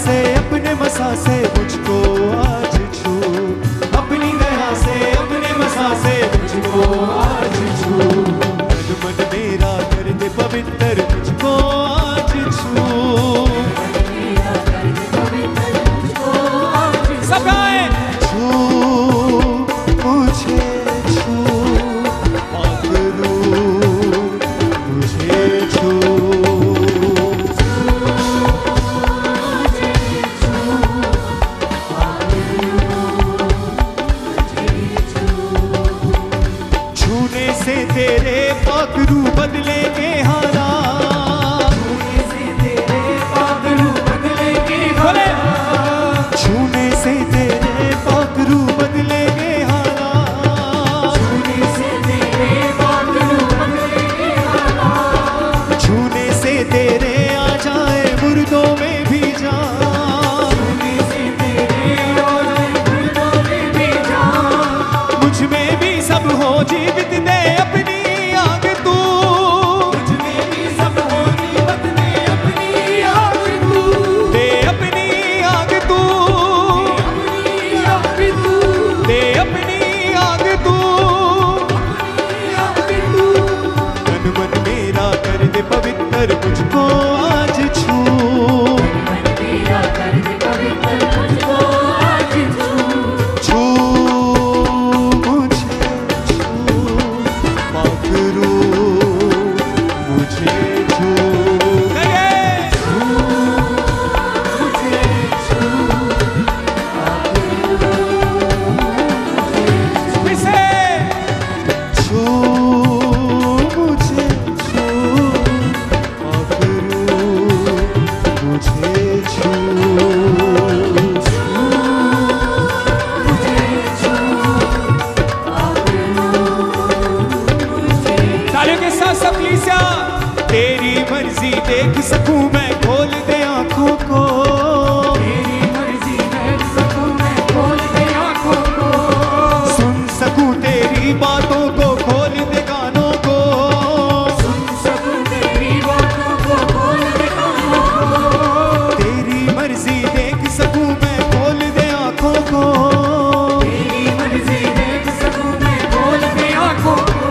से अपने मसा से मुझको आज छू, अपनी दया से अपने मसा से मुझको आज छू, तन मन मेरा कर दे पवित्र मुझको आज छू। सब गाएं। छू मुझे छू, पागलू मुझे छू। छूने से तेरे पागलू बदलेंगे हालात, छूने से तेरे पागलू बदलेंगे हालात, छूने से तेरे पागलू बदलेंगे हालात, छूने से तेरे पागलू बदलेंगे हालात, छूने से तेरे आ जाए मुर्दों में भी जान, छूने से तेरे आ जाए मुर्दों में भी जान, मुझ में भी सब हो जीवित दे अपनी आग तू, मुझ में भी सब हो जीवित दे अपनी आग तू, दे अपनी आग तू, दे अपनी आग तू, तन मन मेरा कर दे पवित्र मुझको आज छू, छू मुझे छू, पागलू मुझे छू। फिर से। छू मुझे छू, पागलू मुझे छू। तालियों के साथ सब लीसिया। तेरी मर्जी देख सकूं मैं खोल दे आंखों को, तेरी मर्जी देख सकूं मैं खोल दे आंखों को, सुन सकूं तेरी बातों को खोल दे कानों को, सुन सकूं तेरी बातों को खोल दे कानों को, तेरी मर्जी देख सकूं मैं खोल दे आंखों को, तेरी मर्जी देख सकूं मैं खोल दे आंखों को,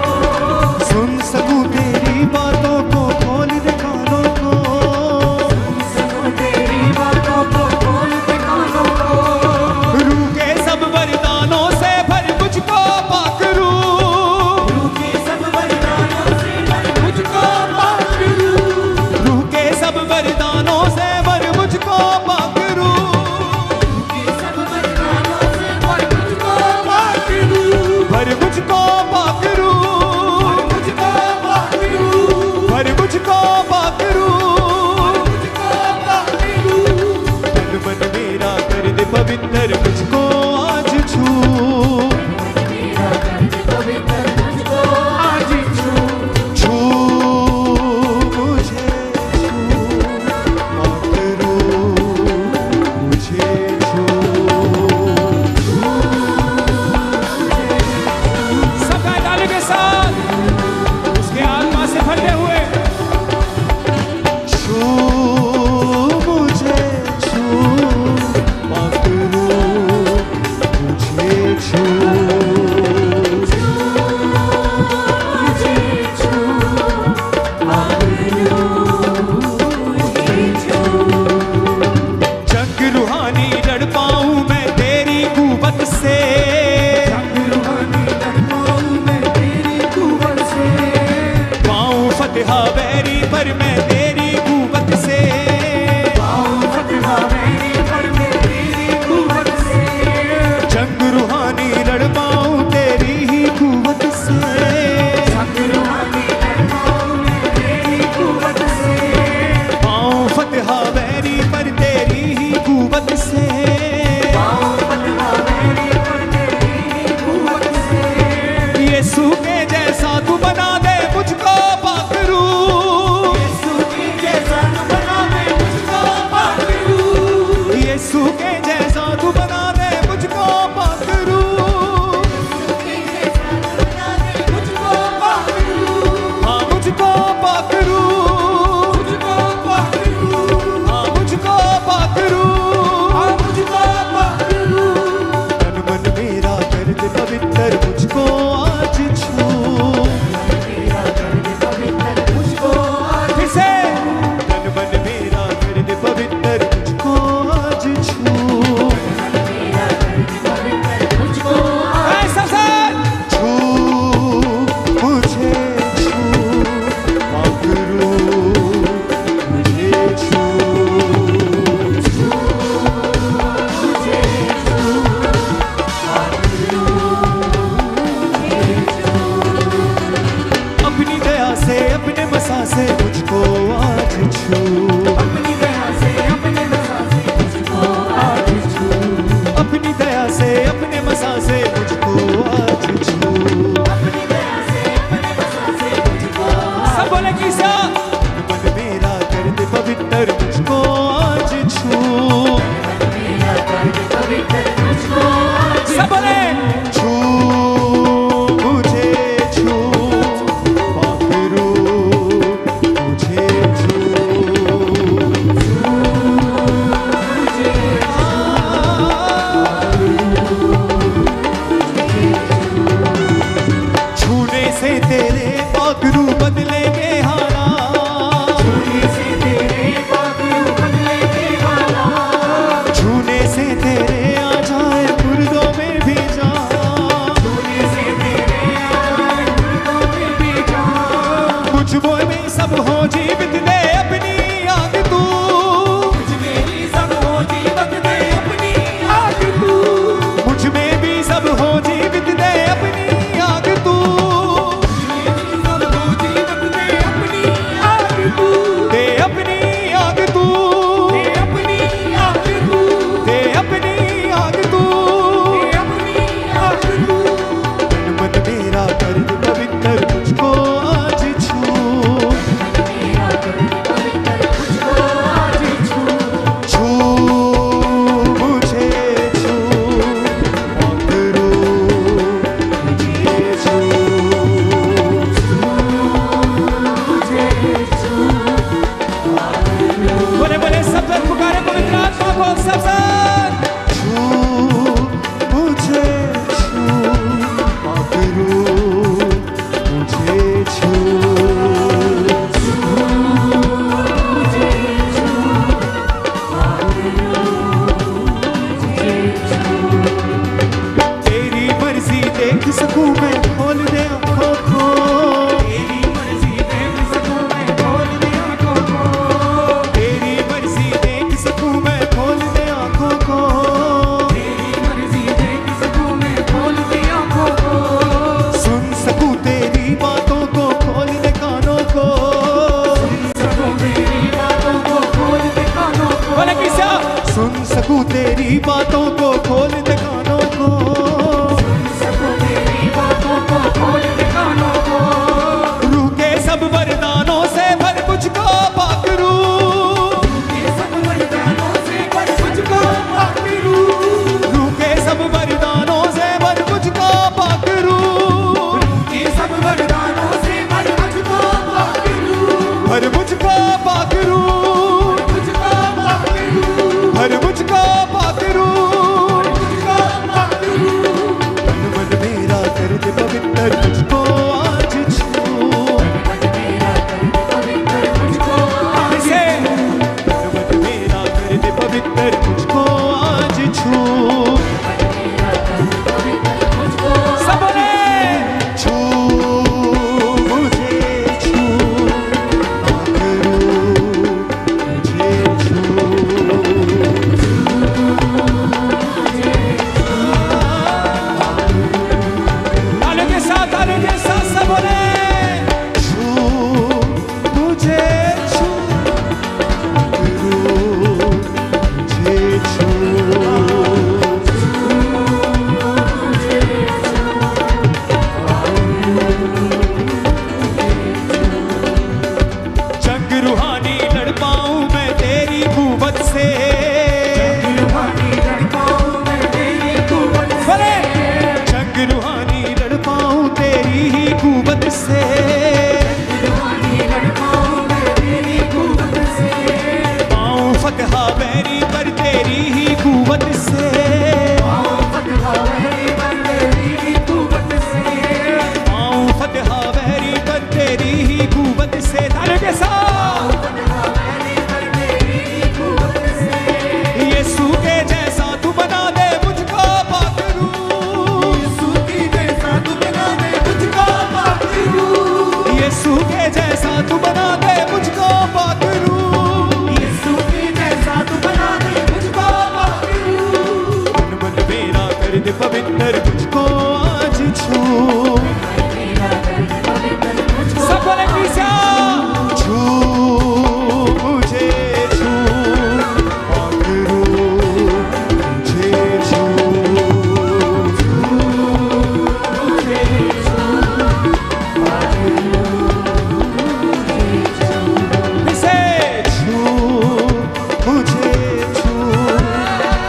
सुन सकूं तेरी बातों को खोल दे कानों को, सुन सकूं तेरी तेरी बातों को खोल दे कानों को, सुन सकूं तेरी बातों को खोल दे कानों को, रूह के सब वरदानों से भर मुझको पाक रूह, ये सब वरदानों से भर मुझको पाक रूह, रूह के सब वरदानों से भर मुझको पाक रूह, ये सब वरदानों से भर मुझको पाक रूह, भर मुझको पाक रूह, मुझको पाक रूह, भर मुझको पाक रूह, मुझको पाक रूह, मन मन मेरा कर दे पवित्र मुझको आज छू, मेरा कर दे पवित्र मुझको आज से मन मन मेरा कर दे पवित्र मुझको आज छू, मेरा कर दे पवित्र मुझको सब बोले छू मुझे छू पाक रूह मुझे छू, तालियों के साथ सब बोले छू मुझे छू पाक रूह मुझे छू, जंग रूहानी लड़ पाऊं मैं तेरी कुव्वत से, रूहानी लड़ पाऊं मैं तेरी कुव्वत से, जंग रूहानी लड़ पाऊं तेरी ही कुव्वत से, रूहानी लड़ पाऊं मैं तेरी कुव्वत से, पाऊं फतहा बैरी पर तेरी ही कुव्वत से, पाऊं फतहा मेरी पर तेरी कुव्वत से, पाऊं फतहा बैरी पर तेरी ही कुव्वत से, तालियों के साथ फतहा मेरी पर तेरी कुव्वत से, यीशु के जैसा तू बना दे मुझको पाक रूह, यीशु की जैसा तू बना दे मुझको पाक रूह, यीशु के जैसा तू बना दे मुझको पाक रूह, यीशु की जैसा तू बना दे मुझको पाक रूह, मन मन मेरा कर दे पवित्र मुझको आज छू, मेरा कर दे पवित्र मुझको सब बोले पीछा छू मुझे छू पाक रूह मुझे छू, मुझे छू पाक रूह, इसे छू मुझे छू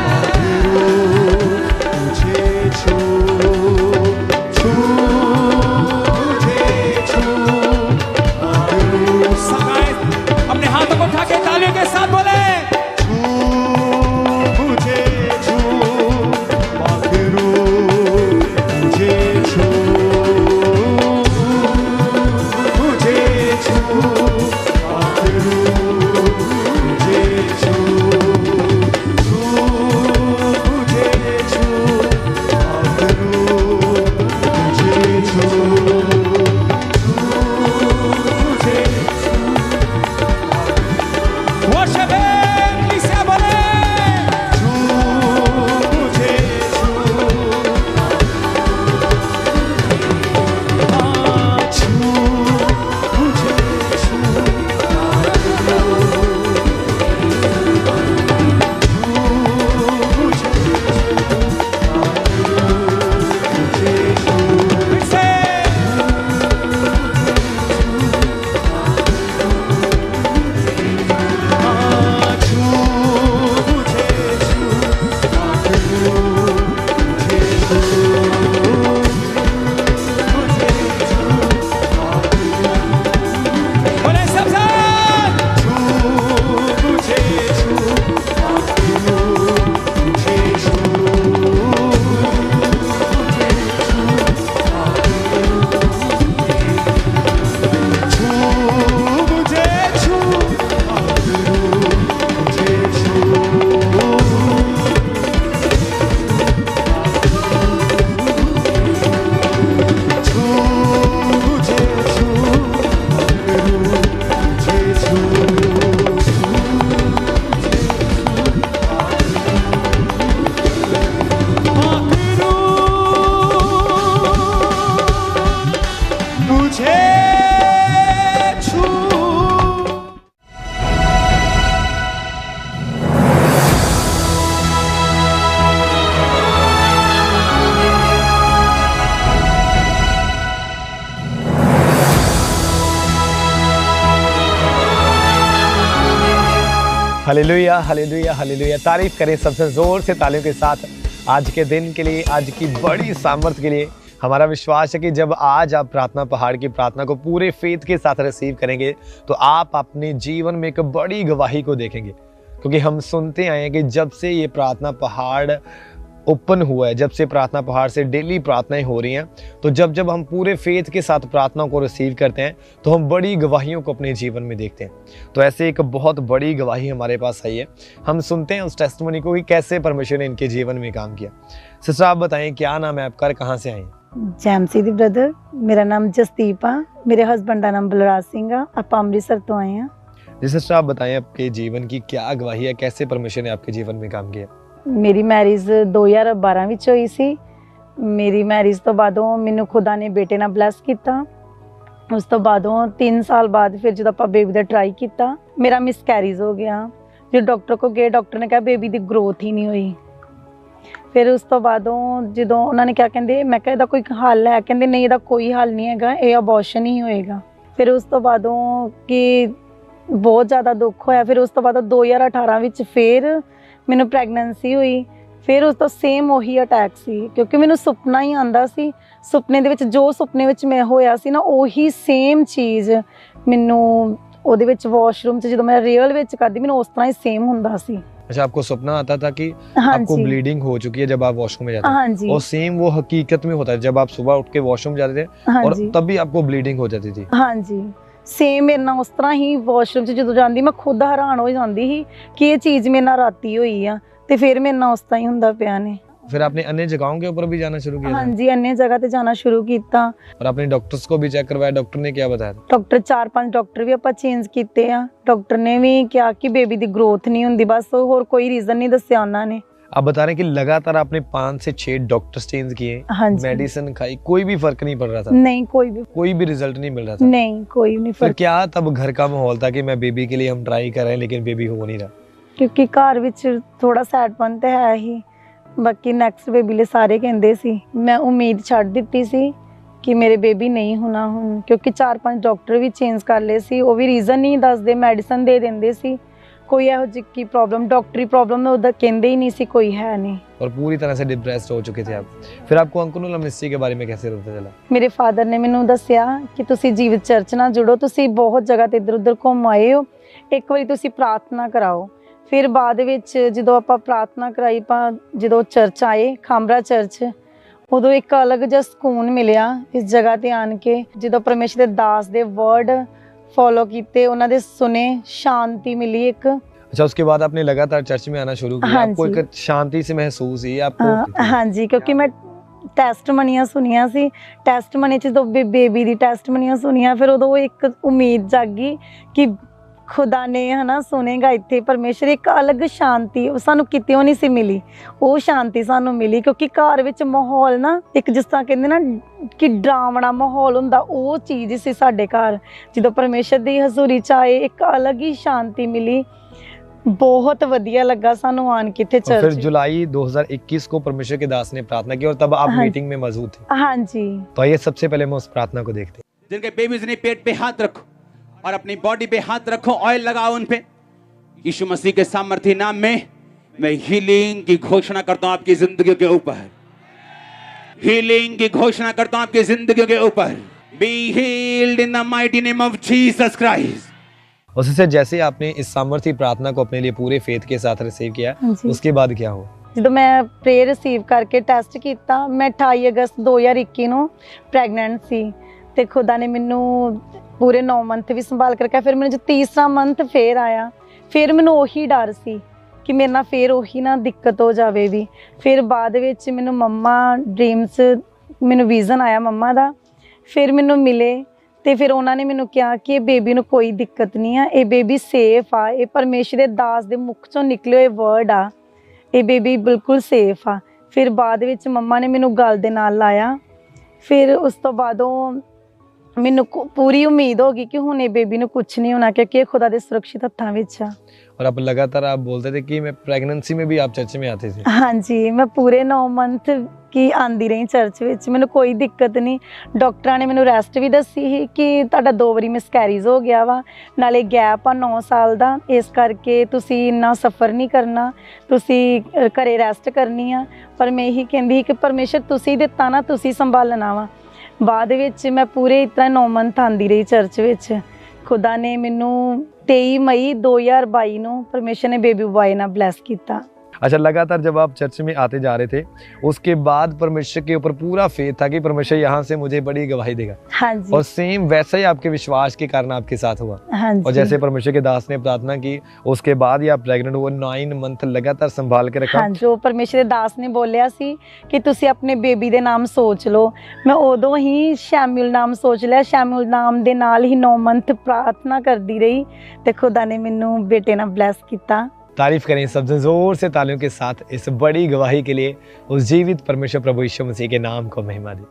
पाक रूह मुझे छू, छू मुझे छू पाक रूह, सगाए अपने हाथों को उठा के तालियों के साथ बोले छू मुझे छू पाक रूह मुझे छू, मुझे छू पाक रूह मुझे छू, छू मुझे छू पाक रूह मुझे छू, मुझे worship him, इसे बोले छू मुझे छू, हाँ छू मुझे छू पाक रूह, छू मुझे छू पाक रूह मुझे छू, इसे हाँ हालेलुया हालेलुया हालेलुया। तारीफ करें सबसे ज़ोर से तालियों के साथ आज के दिन के लिए, आज की बड़ी सामर्थ के लिए। हमारा विश्वास है कि जब आज आप प्रार्थना पहाड़ की प्रार्थना को पूरे फेथ के साथ रिसीव करेंगे तो आप अपने जीवन में एक बड़ी गवाही को देखेंगे, क्योंकि हम सुनते आए हैं कि जब से ये प्रार्थना पहाड़ ओपन हुआ है, जब से प्रार्थना पहाड़ से डेली प्रार्थनाएं हो रही हैं, तो जब जब हम पूरे फेथ के साथ प्रार्थनाओं को रिसीव करते हैं तो हम बड़ी गवाहियों को अपने जीवन में देखते हैं। तो ऐसे एक बहुत बड़ी गवाही हमारे पास आई है। हम सुनते हैं उस टेस्टिमनी को कि कैसे परमेश्वर ने इनके जीवन में काम किया। सिस्टर आप बताएं, क्या नाम है आपका, कहाँ से आए? जैमसी दी ब्रदर, मेरा नाम जसदीप आ, मेरे हस्बैंड का नाम बलराज सिंह आ, आप अमृतसर तो आए हैं। जी सिस्टर आप बताएं, आपके जीवन की क्या गवाही है, कैसे परमेश्वर ने आपके जीवन में काम किया? मेरी मैरिज 2012 ਵਿੱਚ ਹੋਈ ਸੀ। ਮੇਰੀ ਮੈਰਿਜ ਤੋਂ ਬਾਅਦੋਂ ਮੈਨੂੰ ਖੁਦਾ ਨੇ ਬੇਟੇ ਨਾਲ ਬਲੈਸ ਕੀਤਾ। ਉਸ ਤੋਂ ਬਾਅਦੋਂ 3 ਸਾਲ ਬਾਅਦ ਫਿਰ ਜਦੋਂ ਆਪਾਂ ਬੇਬੀ ਦਾ ਟਰਾਈ ਕੀਤਾ, ਮੇਰਾ ਮਿਸਕੈਰੀਜ਼ ਹੋ ਗਿਆ। ਜਦੋਂ ਡਾਕਟਰ ਕੋਲ ਗਏ, ਡਾਕਟਰ ਨੇ ਕਿਹਾ ਬੇਬੀ ਦੀ ਗਰੋਥ ਹੀ ਨਹੀਂ ਹੋਈ। ਫਿਰ ਉਸ ਤੋਂ ਬਾਅਦੋਂ ਜਦੋਂ ਉਹਨਾਂ ਨੇ ਕਿਹਾ, ਕਹਿੰਦੇ ਮੈਂ ਕਿਹਾ ਇਹਦਾ ਕੋਈ ਹੱਲ ਹੈ, ਕਹਿੰਦੇ ਨਹੀਂ ਇਹਦਾ ਕੋਈ ਹੱਲ ਨਹੀਂ ਹੈਗਾ, ਇਹ ਅਬੋਰਸ਼ਨ ਹੀ ਹੋਏਗਾ। ਫਿਰ ਉਸ ਤੋਂ ਬਾਅਦੋਂ ਕਿ ਬਹੁਤ ਜ਼ਿਆਦਾ ਦੁੱਖ ਹੋਇਆ। ਫਿਰ ਉਸ ਤੋਂ ਬਾਅਦ 2018 ਵਿੱਚ ਫਿਰ ਮੈਨੂੰ ਪ੍ਰੈਗਨੈਂਸੀ ਹੋਈ। ਫਿਰ ਉਸ ਤੋਂ ਸੇਮ ਉਹੀ ਅਟੈਕ ਸੀ, ਕਿਉਂਕਿ ਮੈਨੂੰ ਸੁਪਨਾ ਹੀ ਆਉਂਦਾ ਸੀ। ਸੁਪਨੇ ਦੇ ਵਿੱਚ ਜੋ ਸੁਪਨੇ ਵਿੱਚ ਮੈਂ ਹੋਇਆ ਸੀ ਨਾ, ਉਹੀ ਸੇਮ ਚੀਜ਼ ਮੈਨੂੰ ਉਹਦੇ ਵਿੱਚ ਵਾਸ਼ਰੂਮ 'ਚ ਜਦੋਂ ਮੈਂ ਰੀਅਲ ਵਿੱਚ ਕਰਦੀ, ਮੈਨੂੰ ਉਸ ਤਰ੍ਹਾਂ ਹੀ ਸੇਮ ਹੁੰਦਾ ਸੀ। अच्छा, आपको सपना आता था कि हाँ आपको जी। ब्लीडिंग हो चुकी है जब आप वॉशरूम में जाते हैं, हाँ जी, और सेम वो हकीकत में होता है जब आप सुबह उठ के वॉशरूम जाते थे हाँ और जी, तब भी आपको ब्लीडिंग हो जाती थी। हाँ जी। ਸੇਮ ਮੇਰੇ ਨਾਲ ਉਸ ਤਰ੍ਹਾਂ ਹੀ ਵਾਸ਼ਰੂਮ 'ਚ ਜਦੋਂ ਜਾਂਦੀ, ਮੈਂ ਖੁਦ ਹੈਰਾਨ ਹੋ ਜਾਂਦੀ ਸੀ ਕਿ ਇਹ ਚੀਜ਼ ਮੇਰੇ ਨਾਲ ਰਾਤੀ ਹੋਈ ਆ, ਤੇ ਫਿਰ ਮੇਰੇ ਨਾਲ ਉਸ ਤਰ੍ਹਾਂ ਹੀ ਹੁੰਦਾ ਪਿਆ ਨੇ। फिर आपने अन्य जगहों के ऊपर भी जाना शुरू किया था? ਹਾਂਜੀ, अन्य जगह ਤੇ ਜਾਣਾ ਸ਼ੁਰੂ ਕੀਤਾ। और आपने डॉक्टर्स को भी चेक करवाया, डॉक्टर ने क्या बताया था? ਡਾਕਟਰ 4-5 ਡਾਕਟਰ ਵੀ ਆਪਾਂ ਚੇਂਜ ਕੀਤੇ ਆ। ਡਾਕਟਰ ਨੇ ਵੀ ਕਿਹਾ ਕਿ ਬੇਬੀ ਦੀ ਗਰੋਥ ਨਹੀਂ ਹੁੰਦੀ, ਬਸ ਹੋਰ ਕੋਈ ਰੀਜ਼ਨ ਨਹੀਂ ਦੱਸਿਆ ਉਹਨਾਂ ਨੇ। आप बता रहे हैं कि लगातार आपने 5 से 6 डॉक्टर्स चेंज किए, हाँ जी। मेडिसिन खाई, कोई भी फर्क नहीं पड़ रहा था, नहीं कोई भी रिजल्ट नहीं मिल रहा था। नहीं कोई नहीं फिर फर्क, क्या तब घर का माहौल था कि मैं बेबी के लिए हम ट्राई कर रहे हैं लेकिन बेबी हो नहीं रहा? ਕਿਉਂਕਿ ਘਰ ਵਿੱਚ ਥੋੜਾ ਸੈਡਪਨ ਤੇ ਹੈ ਹੀ। ਬਾਕੀ ਨੈਕਸਟ ਬੇਬੀ ਲਈ ਸਾਰੇ ਕਹਿੰਦੇ ਸੀ। ਮੈਂ ਉਮੀਦ ਛੱਡ ਦਿੱਤੀ ਸੀ ਕਿ ਮੇਰੇ ਬੇਬੀ ਨਹੀਂ ਹੋਣਾ ਹੁਣ, ਕਿਉਂਕਿ 4-5 ਡਾਕਟਰ ਵੀ ਚੇਂਜ ਕਰ ਲਏ ਸੀ, ਉਹ ਵੀ ਰੀਜ਼ਨ ਨਹੀਂ ਦੱਸਦੇ, ਮੈਡੀਸਨ ਦੇ ਦਿੰਦੇ ਸੀ। ਕੋਈ ਇਹੋ ਜਿਹੀ ਕੀ ਪ੍ਰੋਬਲਮ, ਡਾਕਟਰੀ ਪ੍ਰੋਬਲਮ ਉਹਦਾ ਕਹਿੰਦੇ ਹੀ ਨਹੀਂ ਸੀ, ਕੋਈ ਹੈ ਨਹੀਂ। और पूरी तरह से डिप्रेस्ड हो चुके थे आप। फिर आपको अंकुर मिनिस्ट्री के बारे में कैसे पता चला? ਮੇਰੇ ਫਾਦਰ ਨੇ ਮੈਨੂੰ ਦੱਸਿਆ ਕਿ ਤੁਸੀਂ ਜੀਵਤ ਚਰਚ ਨਾਲ ਜੁੜੋ, ਤੁਸੀਂ ਬਹੁਤ ਜਗ੍ਹਾ ਤੇ ਇੱਧਰ ਉੱਧਰ ਘੁੰਮ ਆਏ ਹੋ, ਇੱਕ ਵਾਰੀ ਤੁਸੀਂ ਪ੍ਰਾਰਥਨਾ ਕਰਾਓ। ਫਿਰ ਬਾਅਦ ਵਿੱਚ ਜਦੋਂ ਆਪਾਂ ਪ੍ਰਾਰਥਨਾ ਕਰਾਈ, ਜਦੋਂ ਚਰਚ ਆਏ, ਖਾਮਰਾ ਚਰਚ, ਉਦੋਂ ਇੱਕ ਅਲੱਗ ਜਿਹਾ ਸਕੂਨ ਮਿਲਿਆ ਇਸ ਜਗ੍ਹਾ ਤੇ ਆਣ ਕੇ। ਜਦੋਂ ਪਰਮੇਸ਼ਰ ਦੇ ਦਾਸ ਦੇ ਵਰਡ ਫੋਲੋ ਕੀਤੇ, ਉਹਨਾਂ ਦੇ ਸੁਨੇ, ਸ਼ਾਂਤੀ मिली एक। अच्छा, उसके बाद आपने लगातार चर्च में आना शुरू किया, हाँ आपको जी। एक शांति से महसूस हुई आपको? हाँ जी, क्योंकि मैं ਟੈਸਟਮਨੀਆਂ ਸੁਣੀਆਂ ਸੀ। ਟੈਸਟਮਨੀ 'ਚ ਜਦੋਂ ਬੇਬੀ ਦੀ ਟੈਸਟਮਨੀਆਂ ਸੁਣੀਆਂ, ਫਿਰ ਉਦੋਂ ਇੱਕ ਉਮੀਦ ਜਾਗੀ ਕਿ ਖੁਦਾ ਨੇ ਹਨਾ ਸੁਣੇਗਾ ਇੱਥੇ। ਪਰਮੇਸ਼ਰ ਇੱਕ ਅਲੱਗ ਸ਼ਾਂਤੀ ਉਹ ਸਾਨੂੰ ਕਿਤੇੋਂ ਨਹੀਂ ਸੀ ਮਿਲੀ, ਉਹ ਸ਼ਾਂਤੀ ਸਾਨੂੰ ਮਿਲੀ। ਕਿਉਂਕਿ ਘਰ ਵਿੱਚ ਮਾਹੌਲ ਨਾ ਇੱਕ ਜਿਸ ਤਰ੍ਹਾਂ ਕਹਿੰਦੇ ਨਾ ਕਿ ਡਰਾਵਣਾ ਮਾਹੌਲ ਹੁੰਦਾ, ਉਹ ਚੀਜ਼ ਸੀ ਸਾਡੇ ਘਰ। ਜਦੋਂ ਪਰਮੇਸ਼ਰ ਦੀ ਹਜ਼ੂਰੀ 'ਚ ਆਏ, ਇੱਕ ਅਲੱਗ ਹੀ ਸ਼ਾਂਤੀ ਮਿਲੀ। बहुत बढ़िया लगा सानू आन के थे और फिर चर्च। जुलाई 2021 को परमेश्वर के दास ने प्रार्थना की और तब आप हाँ मीटिंग में मौजूद थे। हाँ जी, तो आइए सबसे पहले हम उस प्रार्थना को देखते हैं। जिनके बेबीज ने पेट पे हाथ रखो और अपनी बॉडी पे हाथ रखो, ऑयल लगाओ उन पे। यीशु मसीह के सामर्थ्य नाम में मैं हीलिंग की घोषणा करता हूं आपकी जिंदगी के ऊपर। हीलिंग की घोषणा करता हूं आपकी जिंदगी के ऊपर। B healed in the mighty name of Jesus Christ. उससे जैसे आपने इस सामर्थ्य प्रार्थना को अपने लिए पूरे फेथ के साथ रिसीव किया, हाँ जी। उसके बाद क्या हुआ? ਜਦੋਂ ਮੈਂ ਪ੍ਰੇ ਰਿਸੀਵ ਕਰਕੇ ਟੈਸਟ ਕੀਤਾ, ਮੈਂ 28 ਅਗਸਤ 2021 ਨੂੰ ਪ੍ਰੈਗਨੈਂਟ ਸੀ ਤੇ ਖੁਦਾ ਨੇ ਮੈਨੂੰ ਪੂਰੇ 9 ਮੰਥ ਵੀ ਸੰਭਾਲ ਕੇ ਰੱਖਿਆ। ਫਿਰ ਮੈਨੂੰ ਜੋ ਤੀਸਰਾ ਮੰਥ ਫੇਰ ਆਇਆ, ਫਿਰ ਮੈਨੂੰ ਉਹੀ ਡਰ ਸੀ ਕਿ ਮੇਰੇ ਨਾਲ ਫੇਰ ਉਹੀ ਨਾ ਦਿੱਕਤ ਹੋ ਜਾਵੇ ਵੀ। ਫਿਰ ਬਾਅਦ ਵਿੱਚ ਮੈਨੂੰ ਮੰਮਾ ਡ੍ਰੀਮਸ, ਮੈਨੂੰ ਵਿਜ਼ਨ ਆਇਆ ਮੰਮਾ ਦਾ, ਫਿਰ ਮੈਨੂੰ ਮਿਲੇ ਤੇ ਫਿਰ ਉਹਨਾਂ ਨੇ ਮੈਨੂੰ ਕਿਹਾ ਕਿ ਇਹ ਬੇਬੀ ਨੂੰ ਕੋਈ ਦਿੱਕਤ ਨਹੀਂ ਆ, ਇਹ ਬੇਬੀ ਸੇਫ ਆ, ਇਹ ਪਰਮੇਸ਼ਰ ਦੇ ਦਾਸ ਦੇ ਮੁਖ ਚੋਂ ਨਿਕਲੇ ਹੋਏ ਵਰਡ ਆ, ਇਹ ਬੇਬੀ ਬਿਲਕੁਲ ਸੇਫ ਆ। ਫਿਰ ਬਾਅਦ ਵਿੱਚ ਮੰਮਾ ਨੇ ਮੈਨੂੰ ਗਲ ਦੇ ਨਾਲ ਲਾਇਆ। ਫਿਰ ਉਸ ਤੋਂ ਬਾਅਦੋਂ ਮੈਨੂੰ ਪੂਰੀ ਉਮੀਦ ਹੋ ਗਈ ਕਿ ਹੁਣ ਇਹ ਬੇਬੀ ਨੂੰ ਕੁਝ ਨਹੀਂ ਹੋਣਾ, क्योंकि खुदा ਦੇ ਸੁਰੱਖਿਅਤ ਹੱਥਾਂ ਵਿੱਚ ਆ। और अब लगातार आप बोलते थे कि मैं प्रेगनेंसी में भी आप चर्च में आते थे। ਹਾਂਜੀ ਮੈਂ ਪੂਰੇ 9 ਮੰਥ ਕੀ ਆਂਦੀ ਰਹੀ ਚਰਚ ਵਿੱਚ, ਮੈਨੂੰ ਕੋਈ ਦਿੱਕਤ ਨਹੀਂ। ਡਾਕਟਰਾਂ ਨੇ ਮੈਨੂੰ ਰੈਸਟ ਵੀ ਦੱਸੀ ਸੀ ਕਿ ਤੁਹਾਡਾ 2 ਵਾਰੀ ਮਿਸਕੈਰੀਜ਼ ਹੋ ਗਿਆ ਵਾ, ਨਾਲੇ ਗੈਪ ਆ 9 ਸਾਲ ਦਾ, ਇਸ ਕਰਕੇ ਤੁਸੀਂ ਇੰਨਾ ਸਫਰ ਨਹੀਂ ਕਰਨਾ, ਤੁਸੀਂ ਘਰੇ ਰੈਸਟ ਕਰਨੀ ਆ। ਪਰ ਮੈਂ ਇਹੀ ਕਹਿੰਦੀ ਸੀ ਕਿ ਪਰਮੇਸ਼ਰ ਤੁਸੀਂ ਦਿੱਤਾ ਨਾ, ਤੁਸੀਂ ਸੰਭਾਲਣਾ ਵਾ। ਬਾਅਦ ਵਿੱਚ ਮੈਂ ਪੂਰੇ ਇਸ ਤਰ੍ਹਾਂ 9 ਮੰਥ ਆਂਦੀ ਰਹੀ ਚਰਚ ਵਿੱਚ। खुदा ने मैनू 23 मई 2022 ਨੂੰ परमेश्वर ने बेबी बॉय ਨਾਲ ब्लैस किया। अच्छा, लगातार जब आप चर्च में आते जा रहे थे उसके बाद परमेश्वर के ऊपर पूरा फेथ था कि परमेश्वर यहाँ से मुझे बड़ी गवाही देगा। हाँ जी। और सेम वैसा ही आपके विश्वास के कारण आपके साथ हुआ। हाँ जी। और जैसे परमेश्वर के दास ने प्रार्थना की उसके बाद ही आप प्रेग्नेंट हुए, 9 मंथ लगातार संभाल के रखा। हाँ, जो परमेश्वर के दास ने बोलिया सी कि तुसी अपने बेबी दे नाम सोच लो, मैं उदों ही शैम्यूल नाम सोच लिया। शैम्यूल नाम दे नाल ही 9 मंथ प्रार्थना करती रही ते खुदा ने मैनू बेटे नाल ब्लैस किया। तारीफ करें सबसे जोर से तालियों के साथ इस बड़ी गवाही के लिए। उस जीवित परमेश्वर प्रभु यीशु मसीह के नाम को महिमा दी।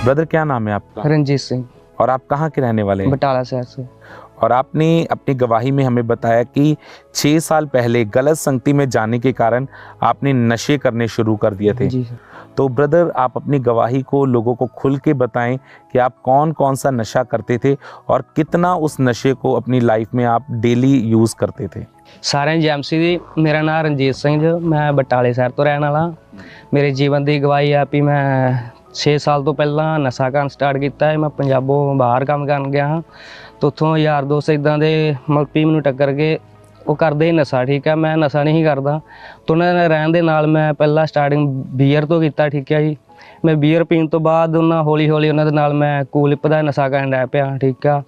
ब्रदर, क्या नाम है आपका? रंजीत सिंह, और आप कहाँ के रहने वाले हैं? बटाला शहर से। और आपने अपनी गवाही में हमें बताया कि 6 साल पहले गलत संगति में जाने के कारण आपने नशे करने शुरू कर दिए थे। जी सर। तो ब्रदर, आप अपनी गवाही को लोगों को खुल के बताएं कि आप कौन कौन सा नशा करते थे और कितना उस नशे को अपनी लाइफ में आप डेली यूज़ करते थे। सारे जैमसी दी, मेरा नाम रंजीत सिंह जो, मैं बटाले शहर तो रहने वाला। मेरे जीवन की गवाही है कि मैं 6 साल तो पहला नशा करना स्टार्ट किया है। मैं पंजाबों बाहर काम कर गया हाँ, तो उतों यार दोस्त इदा के मलपी मैनू टक्कर के वो करते ही नशा। ठीक है, मैं नशा नहीं करता, तो उन्होंने रहने दे नाल मैं पहला स्टार्टिंग बीयर तो किया। ठीक है जी, मैं बीयर पीण तो बाद उन्होंने हौली हौली उन्होंने नाल मैं कूलिप का नशा करन लग पिया। ठीक है,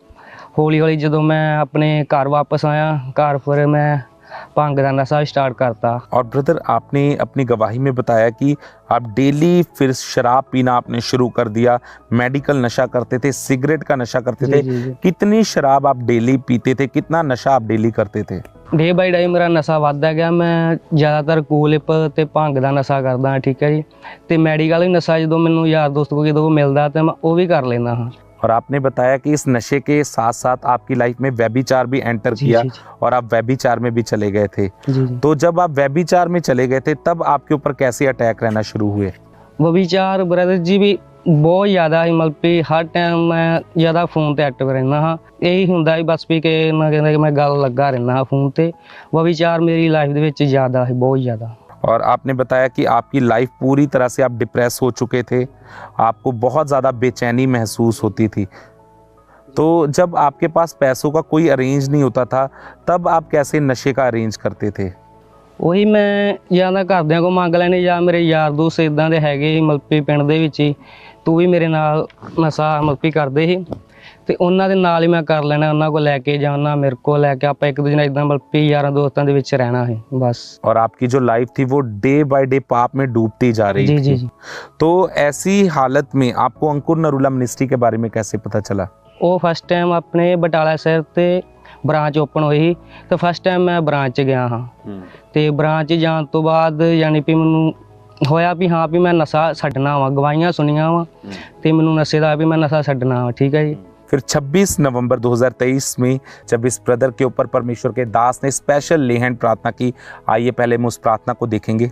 हौली हौली जो मैं अपने घर वापस आया, घर फिर मैं भंग का नशा स्टार्ट करता। और ब्रदर, आपने अपनी गवाही में बताया कि आप डेली फिर शराब पीना आपने शुरू कर दिया, मेडिकल नशा करते थे, सिगरेट का नशा करते थे। जी। कितनी शराब आप डेली पीते थे, कितना नशा आप डेली करते थे? डे बाई डे मेरा नशा बढ़ता गया। मैं ज़्यादातर कूलिप ते भंग का नशा करदा। ठीक है जी, तो मैडिकल नशा जो मैनू यार दोस्त को जो मिलता तो मैं वो भी कर लेना हाँ। और आपने बताया कि इस नशे के साथ साथ आपकी लाइफ में व्यभिचार भी एंटर किया। जी। और आप व्यभिचार में भी चले गए थे। जी। तो जब आप व्यभिचार में चले गए थे तब आपके ऊपर कैसे अटैक रहना शुरू हुए? वो विचार ब्रदर जी भी बहुत ज़्यादा ही, मतलब कि हर टाइम मैं ज़्यादा फोन ते एक्टिव रहना हाँ। यही होंदा ही बस भी कि ना कहते कि मैं गल लगा रहना हाँ फोन ते। वो विचार मेरी लाइफ दे विच ज़्यादा है, बहुत ज़्यादा। और आपने बताया कि आपकी लाइफ पूरी तरह से आप डिप्रेस हो चुके थे, आपको बहुत ज़्यादा बेचैनी महसूस होती थी। तो जब आपके पास पैसों का कोई अरेंज नहीं होता था तब आप कैसे नशे का अरेंज करते थे? ਉਹੀ ਮੈਂ ਜਾਂ ਘਰਦਿਆਂ ਕੋ ਮੰਗ ਲੈਣੇ ਜਾਂ ਮੇਰੇ ਯਾਰ ਦੋਸਤ ਇਦਾਂ ਦੇ ਹੈਗੇ ਮਲਪੀ ਪਿੰਡ ਦੇ ਵਿੱਚ ਹੀ, ਤੂੰ ਵੀ ਮੇਰੇ ਨਾਲ ਨਸ਼ਾ ਮਲਪੀ ਕਰਦੇ ਸੀ ਤੇ ਉਹਨਾਂ ਦੇ ਨਾਲ ਹੀ ਮੈਂ ਕਰ ਲੈਣਾ। ਉਹਨਾਂ ਕੋਲ ਲੈ ਕੇ ਜਾਣਾ, ਮੇਰੇ ਕੋਲ ਲੈ ਕੇ ਆਪਾਂ ਇੱਕ ਦੂਜੇ ਨਾਲ ਇਦਾਂ ਮਲਪੀ ਯਾਰਾਂ ਦੋਸਤਾਂ ਦੇ ਵਿੱਚ ਰਹਿਣਾ है बस। और आपकी जो लाइफ थी वो डे बाय डे पाप में डूबती जा रही थी। जी। तो ऐसी हालत में आपको अंकुर नरूला मिनिस्ट्री के बारे में कैसे पता चला? ਉਹ फस्ट टाइम अपने बटाला शहर ਤੇ ब्रांच ओपन हुई तो फस्ट टाइम मैं ब्रांच गया हाँ। तो ब्रांच जाने तो बाद यानी कि मैनू होया भी हाँ भी मैं नशा छड्डना वा, गवाहियां सुनिया वा तो मैनू नशे का भी मैं नशा छड्डना वा। ठीक है जी। फिर 26 नवंबर 2023 में जब इस ब्रदर के ऊपर परमेश्वर के दास ने स्पेशल ले हैंड प्रार्थना की, आइए पहले हम उस प्रार्थना को देखेंगे।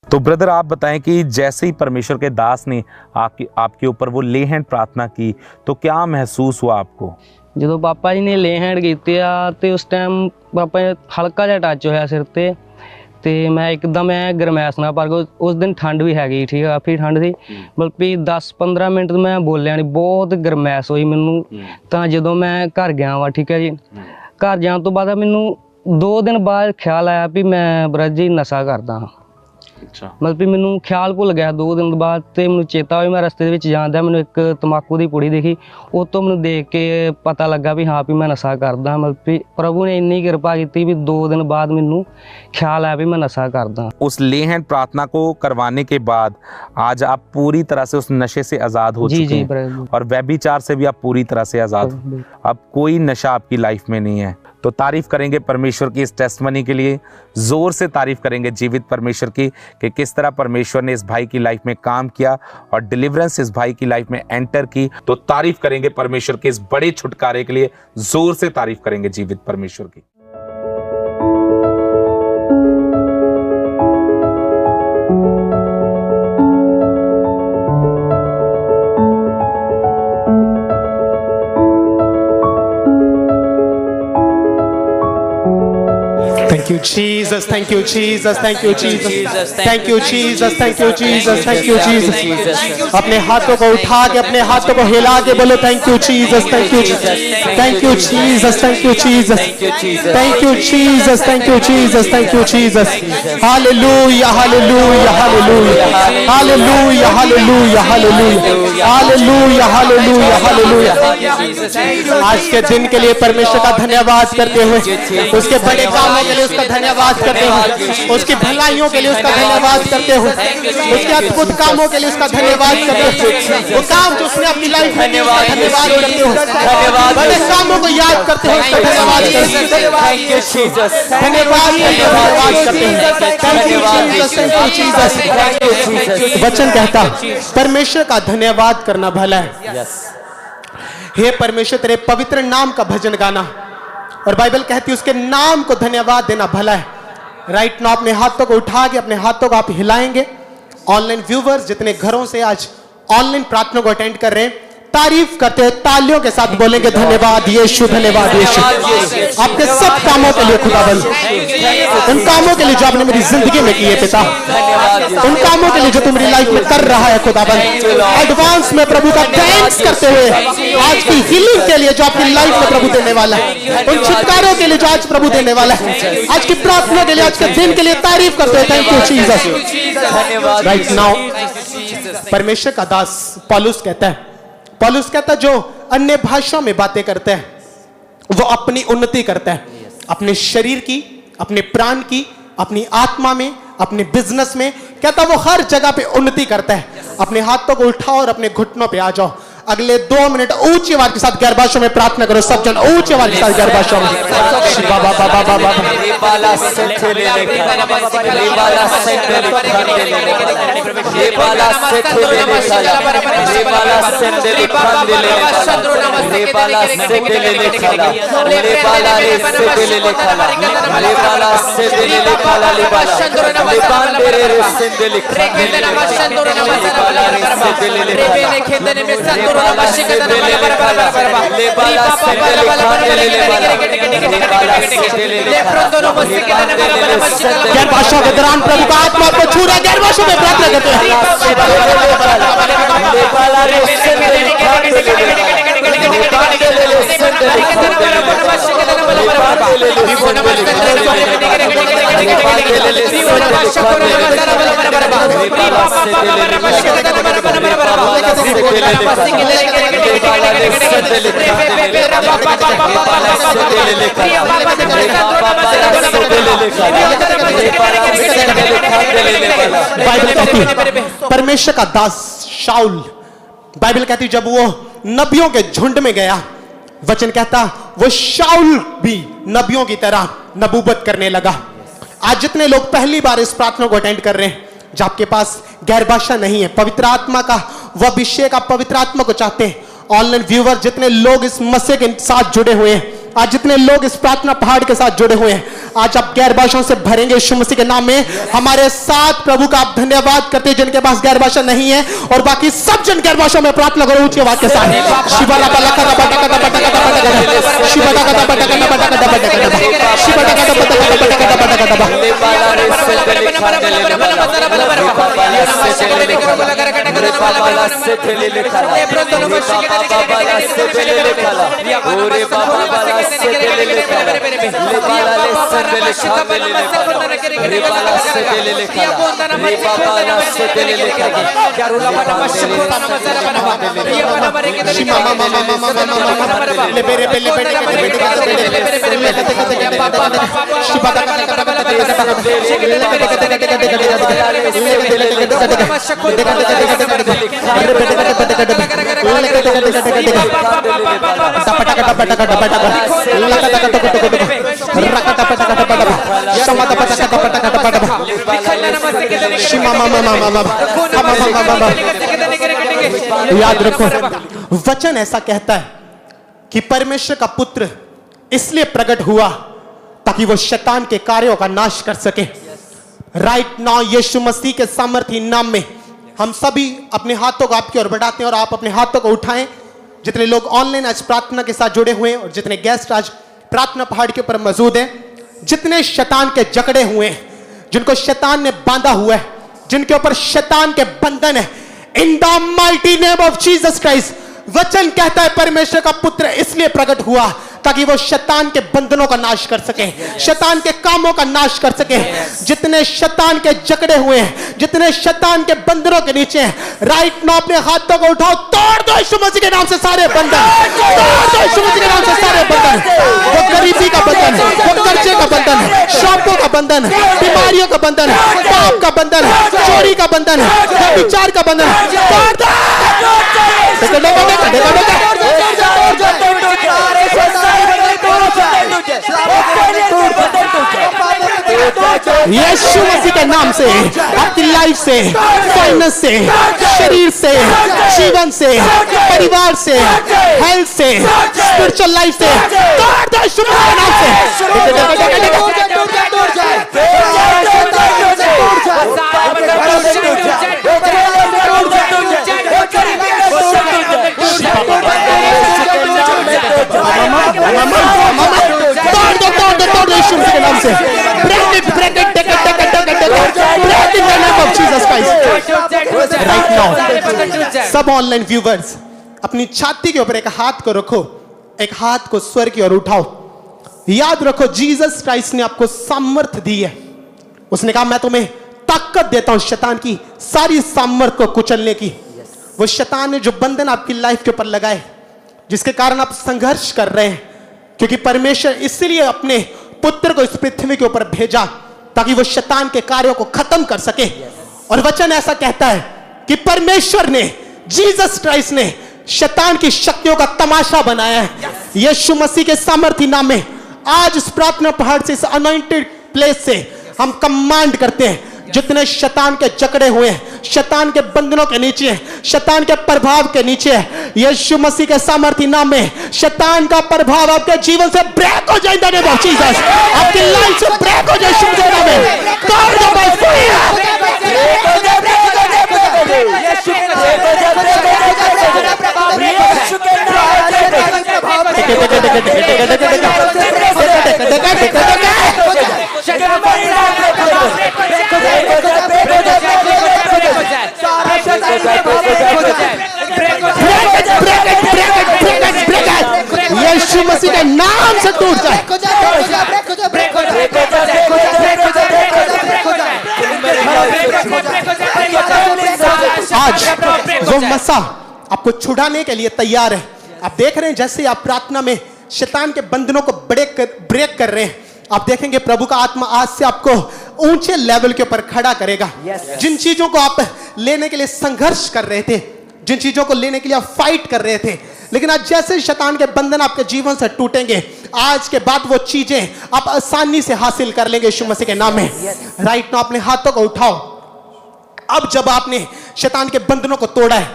तो ब्रदर, आप बताएं कि जैसे ही परमेश्वर के दास ने आपके ऊपर वो ले हैंड प्रार्थना की तो क्या महसूस हुआ आपको? जो पापा जी ने ले हैंड किए तो उस टाइम पापा हल्का जहा टच होया सिर ते तो मैं एकदम गरमैश ना पर उस दिन ठंड भी हैगी। ठीक है, काफ़ी ठंड थी, बल्कि 10-15 मिनट मैं बोलिया नहीं, बहुत गरमैश हुई मैनू। तो जो मैं घर गया वा, ठीक है जी, घर जाने तो बाद मैनू 2 दिन बाद ख्याल आया भी मैं ब्रदर जी नशा करदा हाँ। ਮਤਲਬ ਵੀ ਮੈਨੂੰ ਖਿਆਲ ਭੁੱਲ ਗਿਆ 2 ਦਿਨ ਬਾਅਦ ਤੇ ਮੈਨੂੰ ਚੇਤਾ ਹੋਇਆ ਮੈਂ ਰਸਤੇ ਦੇ ਵਿੱਚ ਜਾਂਦਾ ਮੈਨੂੰ ਇੱਕ ਤੰਬਾਕੂ ਦੀ ਪੁੜੀ ਦੇਖੀ ਉਹ ਤੋਂ ਮੈਨੂੰ ਦੇਖ ਕੇ ਪਤਾ ਲੱਗਾ ਵੀ ਹਾਂ ਵੀ ਮੈਂ ਨਸ਼ਾ ਕਰਦਾ ਮਤਲਬ ਵੀ ਪ੍ਰਭੂ ਨੇ ਇੰਨੀ ਕਿਰਪਾ ਕੀਤੀ ਵੀ 2 दिन बाद ਮੈਨੂੰ ਖਿਆਲ ਆਇਆ ਵੀ ਮੈਂ ਨਸ਼ਾ ਕਰਦਾ। उस ले हैंड प्रार्थना को करवाने के बाद आज आप पूरी तरह से उस नशे से आजाद हो चुके हैं प्रभु। और व्यभिचार से भी आप पूरी तरह से आजाद हो। अब कोई नशा आपकी लाइफ में नहीं है। तो तारीफ करेंगे परमेश्वर की इस टेस्टमनी के लिए, जोर से तारीफ करेंगे जीवित परमेश्वर की कि किस तरह परमेश्वर ने इस भाई की लाइफ में काम किया और डिलीवरेंस इस भाई की लाइफ में एंटर की। तो तारीफ करेंगे परमेश्वर के इस बड़े छुटकारे के लिए, जोर से तारीफ करेंगे जीवित परमेश्वर की। Thank you, Jesus. Thank you, Jesus. Thank you, Jesus. Thank you, Jesus. Thank you, Jesus. Thank you, Jesus. अपने हाथों को उठा के, अपने हाथों को हिला के बोलो Thank you, Jesus. Thank you, Jesus. Thank you, Jesus. Thank you, Jesus. Thank you, Jesus. Thank you, Jesus. Thank you, Jesus. Hallelujah, hallelujah, hallelujah, hallelujah, hallelujah, hallelujah, hallelujah, hallelujah, hallelujah. आज के दिन के लिए परमेश्वर का धन्यवाद करते हुए, उसके बड़े कामों के लिए उसका धन्यवाद करते हुए, उसकी भलाइयों के लिए उसका धन्यवाद करते हुए, उसके अद्भुत कामों के लिए उसका धन्यवाद करते हुए, वो काम जो उसने अपनी लाइफ में धन्यवाद करते हुए, बड़े कामों को याद करते हुए उसका धन्यवाद करते हुए, धन्यवाद करते हैं। वचन कहता परमेश्वर का धन्यवाद करना भला है। हे परमेश्वर तेरे पवित्र नाम का भजन गाना, और बाइबल कहती है उसके नाम को धन्यवाद देना भला है। राइट नाउ अपने हाथों को उठा के अपने हाथों को आप हिलाएंगे। ऑनलाइन व्यूवर्स जितने घरों से आज ऑनलाइन प्रार्थना को अटेंड कर रहे हैं, तारीफ करते हुए तालियों के साथ बोलेंगे धन्यवाद यीशु, धन्यवाद यीशु आपके सब कामों के लिए खुदाबंद, उन कामों के लिए जो आपने मेरी जिंदगी में किए पिता, उन कामों के लिए जो तू मेरी लाइफ में कर रहा है खुदाबंद। एडवांस में प्रभु का थैंक्स करते हुए आज की हीलिंग के लिए जो आपकी लाइफ में प्रभु देने वाला है, उन छुटकारों के लिए जो आज प्रभु देने वाला है, आज की प्रार्थना के लिए, आज के दिन के लिए तारीफ करते हुए thank you Jesus. Right now परमेश्वर का दास पौलुस कहता है, जो अन्य भाषाओं में बातें करता है वो अपनी उन्नति करता है, अपने शरीर की, अपने प्राण की, अपनी आत्मा में, अपने बिजनेस में। कहता वो हर जगह पे उन्नति करता है। अपने हाथों को उठाओ और अपने घुटनों पे आ जाओ। अगले 2 मिनट ऊंची आवाज के साथ गैर भाषाओं में प्रार्थना करो। सब जन ऊंची आवाज के साथ गैर भाषाओं में गैर भाषा के दौरान प्रभु का आत्मा को छू रहा है। गैर भाषा में प्रार्थना करते हैं। परमेश्वर का दास शाऊल, बाइबल कहती जब वो नबियों के झुंड में गया, वचन कहता वो शाऊल भी नबियों की तरह नबूवत करने लगा। आज जितने लोग पहली बार इस प्रार्थना को अटेंड कर रहे हैं, जो आपके पास गैर भाषा नहीं है, पवित्र आत्मा का वह अभिषेक आप पवित्र आत्मा को चाहते हैं, ऑनलाइन व्यूवर जितने लोग इस मसीह के साथ जुड़े हुए हैं, आज जितने लोग इस प्रार्थना पहाड़ के साथ जुड़े हुए हैं, आज आप गैर भाषाओं से भरेंगे यीशु मसीह के नाम में। हमारे साथ प्रभु का आप धन्यवाद करते हैं जिनके पास गैर भाषा नहीं है, और बाकी सब जन गैर भाषाओं में प्रार्थना करो ऊंची आवाज के साथ। याद रखो, वचन ऐसा कहता है कि परमेश्वर का पुत्र इसलिए प्रकट हुआ ताकि वो शैतान के कार्यों का नाश कर सके। राइट नाउ यीशु मसीह के सामर्थी नाम में हम सभी अपने हाथों को आपकी ओर बढ़ाते हैं और आप अपने हाथों को उठाएं। जितने लोग ऑनलाइन आज प्रार्थना के साथ जुड़े हुए हैं और जितने गेस्ट आज प्रार्थना पहाड़ के ऊपर मौजूद हैं, जितने शैतान के जकड़े हुए हैं, जिनको शैतान ने बांधा हुआ है, जिनके ऊपर शैतान के बंधन है, इन the mighty name of Jesus Christ, वचन कहता है परमेश्वर का पुत्र इसलिए प्रकट हुआ ताकि वो शैतान के बंधनों का नाश कर सके, शैतान के कामों का नाश कर सके। जितने शैतान के जकड़े हुए हैं, जितने शैतान के बंधनों के नीचे हैं, राइट नाउ अपने हाथों को उठाओ, तोड़ दो यीशु मसीह के नाम से सारे बंधन, तोड़ दो यीशु मसीह के नाम से सारे बंधन। वो गरीबी का बंधन, वो कर्जे का बंधन, शौकों का बंधन, बीमारियों का बंधन, पाप का बंधन, चोरी का बंधन, विचार का बंधन, तोड़ दो। यीशु मसीह के नाम से आपकी लाइफ से, फाइनेंस से, शरीर से, जीवन से, परिवार से, हेल्थ से, स्पिरिचुअल लाइफ से, तोड़ दो यीशु मसीह के नाम से। तोड़ दो यीशु मसीह के नाम से। Break it, break it, take it, take it, take it, take it. Break in the name of Jesus Christ. Right now, सब ऑनलाइन व्यूवर्स अपनी छाती के ऊपर एक हाथ को रखो, एक हाथ को स्वर की ओर उठाओ। याद रखो, जीसस क्राइस्ट ने आपको सामर्थ्य दी है। उसने कहा मैं तुम्हें ताकत देता हूं शैतान की सारी सामर्थ्य को कुचलने की। वो शैतान ने जो बंधन आपकी लाइफ के ऊपर लगाए, जिसके कारण आप संघर्ष कर रहे हैं, क्योंकि परमेश्वर इसलिए अपने पुत्र को इस पृथ्वी के ऊपर भेजा ताकि वो शैतान के कार्यों को खत्म कर सके। और वचन ऐसा कहता है कि परमेश्वर ने, जीसस क्राइस्ट ने शैतान की शक्तियों का तमाशा बनाया है। यीशु मसीह के सामर्थी नाम में आज इस प्रार्थना पहाड़ से, इस अनॉइंटेड प्लेस से हम कमांड करते हैं, जितने शैतान के जकड़े हुए हैं, शैतान के बंधनों के नीचे, शैतान के प्रभाव के नीचे, यीशु मसीह के सामर्थी नाम में शैतान का प्रभाव आपके जीवन से ब्रेक हो जाए। इन द नेम ऑफ जीसस, आपकी लाइफ से ब्रेक हो जाए यीशु के नाम में। तोड़ दो बाय फायर। यीशु मसीह के नाम से टूट जाए। आज वो मसा आपको छुड़ाने के लिए तैयार है। आप देख रहे हैं जैसे आप प्रार्थना में शैतान के बंधनों को ब्रेक कर रहे हैं, आप देखेंगे प्रभु का आत्मा आज से आपको ऊंचे लेवल के ऊपर खड़ा करेगा। जिन चीजों को आप लेने के लिए संघर्ष कर रहे थे, जिन चीजों को लेने के लिए आप फाइट कर रहे थे, लेकिन आज जैसे शैतान के बंधन आपके जीवन से टूटेंगे, आज के बाद वो चीजें आप आसानी से हासिल कर लेंगे यीशु मसीह के नाम में। राइट नाउ अपने हाथों को उठाओ। अब जब आपने शैतान के बंधनों को तोड़ा है,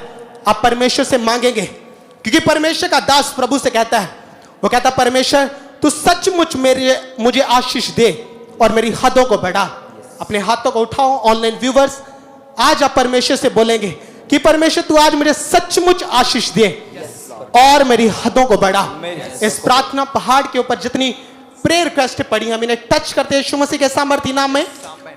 आप परमेश्वर से मांगेंगे, क्योंकि परमेश्वर का दास प्रभु से कहता है, वो कहता है परमेश्वर तू सचमुच मुझे आशीष दे और मेरी हदों को बढ़ा। अपने हाथों को उठाओ। ऑनलाइन व्यूवर्स, आज आप परमेश्वर से बोलेंगे कि परमेश्वर तू आज मुझे सचमुच आशीष दे और मेरी हदों को बढ़ा। इस प्रार्थना पहाड़ के ऊपर जितनी प्रेयर रिक्वेस्ट पड़ी, हम इन्हें टच करते हैं यीशु मसीह के सामर्थी नाम में।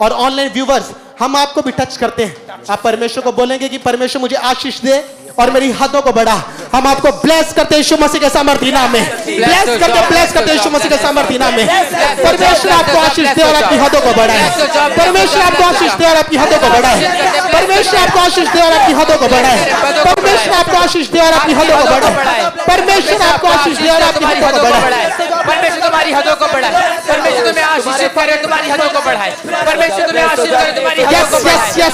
और ऑनलाइन व्यूवर्स, हम आपको भी टच करते हैं। आप परमेश्वर को बोलेंगे कि परमेश्वर मुझे आशीष दे और मेरी हदों को बढ़ा। हम आपको ब्लेस करते हैं यीशु मसीह के सामर्थ्य नाम में, ब्लेस करते हैं यीशु मसीह के सामर्थ्य नाम में। परमेश्वर आपको आशीष दे और आपकी हदों को बढ़ाए। परमेश्वर आपको आशीष दे और आपकी हदों को बढ़ाए। परमेश्वर आपको आशीष दे और आपकी हदों को बढ़ाए। परमेश्वर आपको आशीष दे और आपकी हदों को बढ़ाए। परमेश्वर आपको आशीष दे और आपकी हदों को बढ़ाए। परमेश्वर तुम्हारी हदों को बढ़ाए। परमेश्वर तुम्हें आशीष करे, तुम्हारी हदों को बढ़ाए। परमेश्वर तुम्हें आशीष करे, तुम्हारी हदों को बढ़ाए।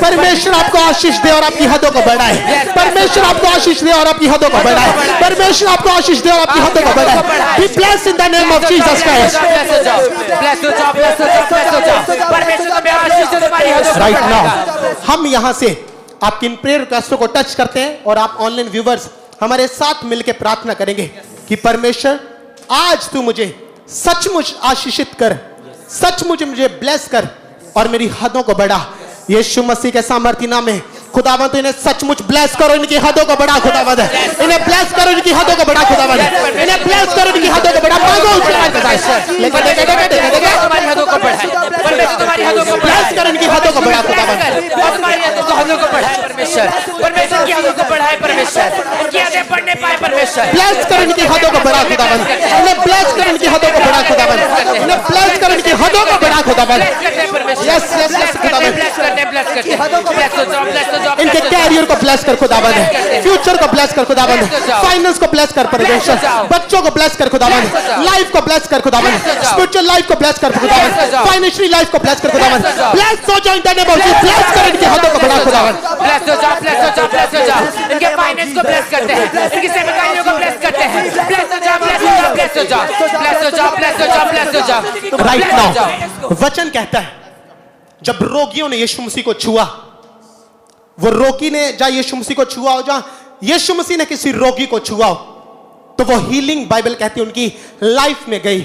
परमेश्वर आपको आशीष दे और आपकी हदों को बढ़ाए। परमेश्वर आपको आशीष दे और आपकी हदों को बढ़ाए। परमेश्वर आपको आशीष दे और आपकी हदों को बढ़ाए। Be blessed in the name of Jesus Christ. Right now, हम यहाँ से आपकी इन प्रेयर रिक्वेस्टों को टच करते हैं और आप ऑनलाइन व्यूवर्स हमारे साथ मिलकर प्रार्थना करेंगे कि परमेश्वर आज तू मुझे सचमुच आशीषित कर, सचमुच मुझे ब्लेस कर और मेरी हदों को बढ़ा। यीशु मसीह के सामर्थ्य नाम में खुदावंद इन्हें सचमुच ब्लेस करो, इनकी हदों को बढ़ा खुदावंद, इन्हें ब्लेस करो, इनकी हदों को बढ़ा खुदावंद, इन्हें ब्लेस करो, इनकी हदों को बढ़ा। मांगो तुम्हारी हदों को बढ़ाए। परमेश्वर तुम्हारी हदों को ब्लेस करो, इनकी हदों को बढ़ा खुदावंद, तुम्हारी हदों को बढ़ाए परमेश्वर। परमेश्वर की हदों को बढ़ाए परमेश्वर, उनकी आगे बढ़ने पाए परमेश्वर। ब्लेस करो, इनकी हदों को बढ़ा खुदावंद, इन्हें ब्लेस करो, इनकी हदों को बढ़ा खुदावंद, इन्हें ब्लेस करो, इनकी हदों को बढ़ा खुदावंद। यस यस यस खुदावंद, इनके कैरियर को ब्लेस कर खुदावंद, फ्यूचर को ब्लेस कर खुदावंद, फाइनेंस को ब्लेस कर परमेश्वर, बच्चों को ब्लेस कर खुदावंद, लाइफ को ब्लेस कर खुदावंद, स्पिरिचुअल लाइफ को ब्लेस कर खुदावंद, फाइनेंशियल लाइफ को ब्लेस कर खुदावंद। ब्लेस हो जाओ इन the name of Jesus, bless कर, इनकी हदों को बढ़ा खुदावंद। ब्लेस हो जाओ, ब्लेस हो जाओ, ब्लेस हो जाओ। इनके फाइनेंस को ब्लेस करते हैं, इनकी सेवाकारियों को ब्लेस करते हैं। ब्लेस हो जाओ, ब्लेस हो जाओ, ब्लेस हो जाओ, ब्लेस हो जाओ, ब्लेस हो जाओ, ब्लेस हो जाओ। राइट नाउ वचन कहता है जब रोगियों ने यीशु मसीह को छुआ, वो रोगी ने जहां यीशु मसीह को छुआ हो, जहां यीशु मसीह ने किसी रोगी को छुआ हो, तो वो हीलिंग बाइबल कहती है उनकी लाइफ में गई।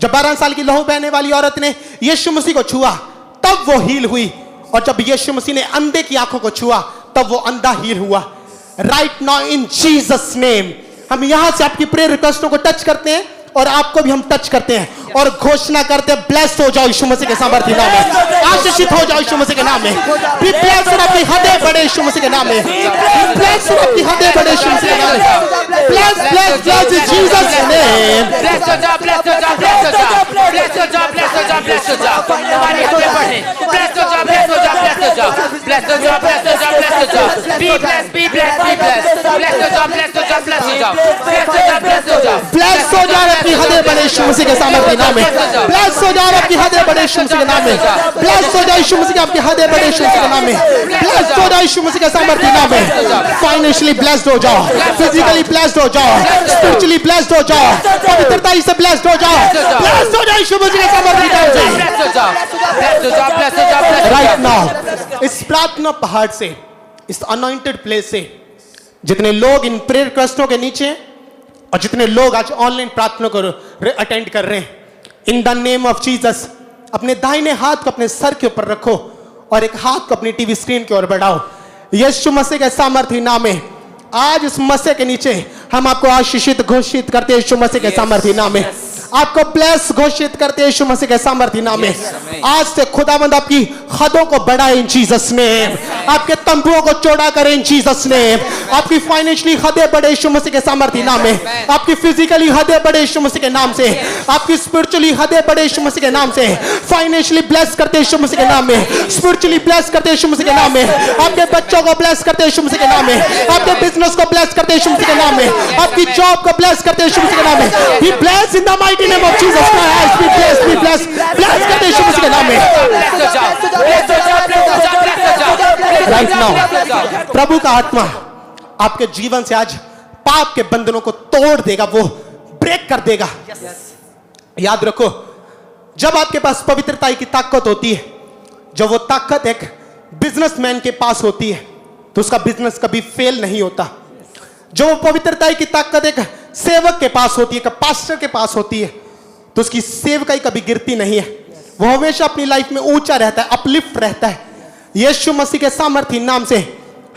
जब 12 साल की लहू बहने वाली औरत ने यीशु मसीह को छुआ तब वो हील हुई, और जब यीशु मसीह ने अंधे की आंखों को छुआ तब वो अंधा हील हुआ। Right now in Jesus name हम यहां से आपकी प्रेयर रिक्वेस्टों को टच करते हैं और आपको भी हम टच करते हैं और घोषणा करते हैं, ब्लेस्ड हो जाओ यीशु मसीह के सामर्थ्य नाम में, आशीषित हो जाओ यीशु मसीह के नाम में। बी ब्लेस्ड, आपकी हदें बढ़े यीशु मसीह के नाम में। बी ब्लेस्ड, आपकी हदें बढ़े यीशु मसीह के नाम में। ब्लेस ब्लेस ब्लेस इन जीसस नेम। ब्लेस हो जाओ, ब्लेस हो जाओ, ब्लेस हो जाओ, ब्लेस हो जाओ, ब्लेस हो जाओ, ब्लेस हो जाओ। तुम्हारी हदें बढ़े। ब्लेस हो जाओ, ब्लेस हो जाओ, ब्लेस हो जाओ, ब्लेस हो जाओ, ब्लेस हो जाओ, ब्लेस हो जाओ। Be bless, be bless, be bless. Bless हो जाओ, ब्लेस हो जाओ, ब्लेस हो जाओ, ब्लेस हो जाओ, ब्लेस हो जाओ। ब्लेस हो जाओ, आपकी हदें बढ़े यीशु मसीह के सामर्थ्य नाम में। ब्लेस हो जाओ, आपकी हदें बढ़े यीशु मसीह के नाम में। ब्लेस हो जाओ यीशु मसीह, आपकी हदें बढ़े यीशु मसीह के नाम में। ब्लेस हो जाओ यीशु मसीह के सामर्थ्य नाम में। फाइनेंशियली ब्लेस्ड हो जाओ, फिजिकली ब्लेस्ड हो जाओ, स्पिरिचुअली ब्लेस्ड हो जाओ, पवित्रता से ब्लेस्ड हो जाओ। ब्लेस्ड हो जाओ यीशु मसीह के सामर्थ्य नाम से। ब्लेस हो जाओ, ब्लेस हो जाओ, ब्लेस हो जाओ, ब्लेस हो जाओ। राइट नाउ इस प्रार्थना पहाड़ से, इस अनॉइंटेड प्लेस से जितने लोग इन प्रेयर रिक्वेस्टों के नीचे और जितने लोग आज ऑनलाइन प्रार्थना को अटेंड कर रहे हैं, इन द नेम ऑफ जीसस अपने दाहिने हाथ को अपने सर के ऊपर रखो और एक हाथ को अपनी टीवी स्क्रीन की ओर बढ़ाओ। यीशु मसीह के सामर्थ्य नाम में आज इस मसीह के नीचे हम आपको आशीषित घोषित करते हैं यीशु मसीह के सामर्थ्य नाम में। आपको ब्लेस घोषित करते हैं यीशु मसीह के सामर्थ्य नाम में। आज से खुदावंद आपकी हदों को बढ़ाए इन जीसस नेम, आपके तंबुओं को चौड़ा करें इन जीसस नेम। आपकी फाइनेंशियली हदें बढ़े यीशु मसीह के सामर्थ्य नाम में। आपकी फिजिकली हदें बढ़े यीशु मसीह के नाम से। आपकी स्पिरिचुअली हदें बढ़े यीशु मसीह के नाम से। फाइनेंशियली ब्लेस करते यीशु मसीह के नाम में। स्पिरिचुअली ब्लेस करते यीशु मसीह के नाम में। आपके बच्चों को ब्लेस करते यीशु मसीह के नाम में। आपके बिजनेस को ब्लेस करते यीशु मसीह के नाम में। आपकी जॉब को ब्लेस करते यीशु मसीह के नाम में। Be blessed in the mighty name of Jesus Christ, be blessed, be blessed, bless करते यीशु मसीह के नाम में। Right now, प्रभु का आत्मा आपके जीवन से आज पाप के बंधनों को तोड़ देगा, वो ब्रेक कर देगा। याद रखो, जब आपके पास पवित्रता की ताकत होती है, जब वो ताकत एक बिजनेसमैन के पास होती है, तो उसका बिजनेस कभी फेल नहीं होता। जो पवित्रता की ताकत एक सेवक के पास होती है, एक पास्टर के पास होती है, तो उसकी सेवकाई कभी गिरती नहीं है। वो हमेशा अपनी लाइफ में ऊंचा रहता है, अपलिफ्ट रहता है। यीशु मसीह के सामर्थ्य नाम से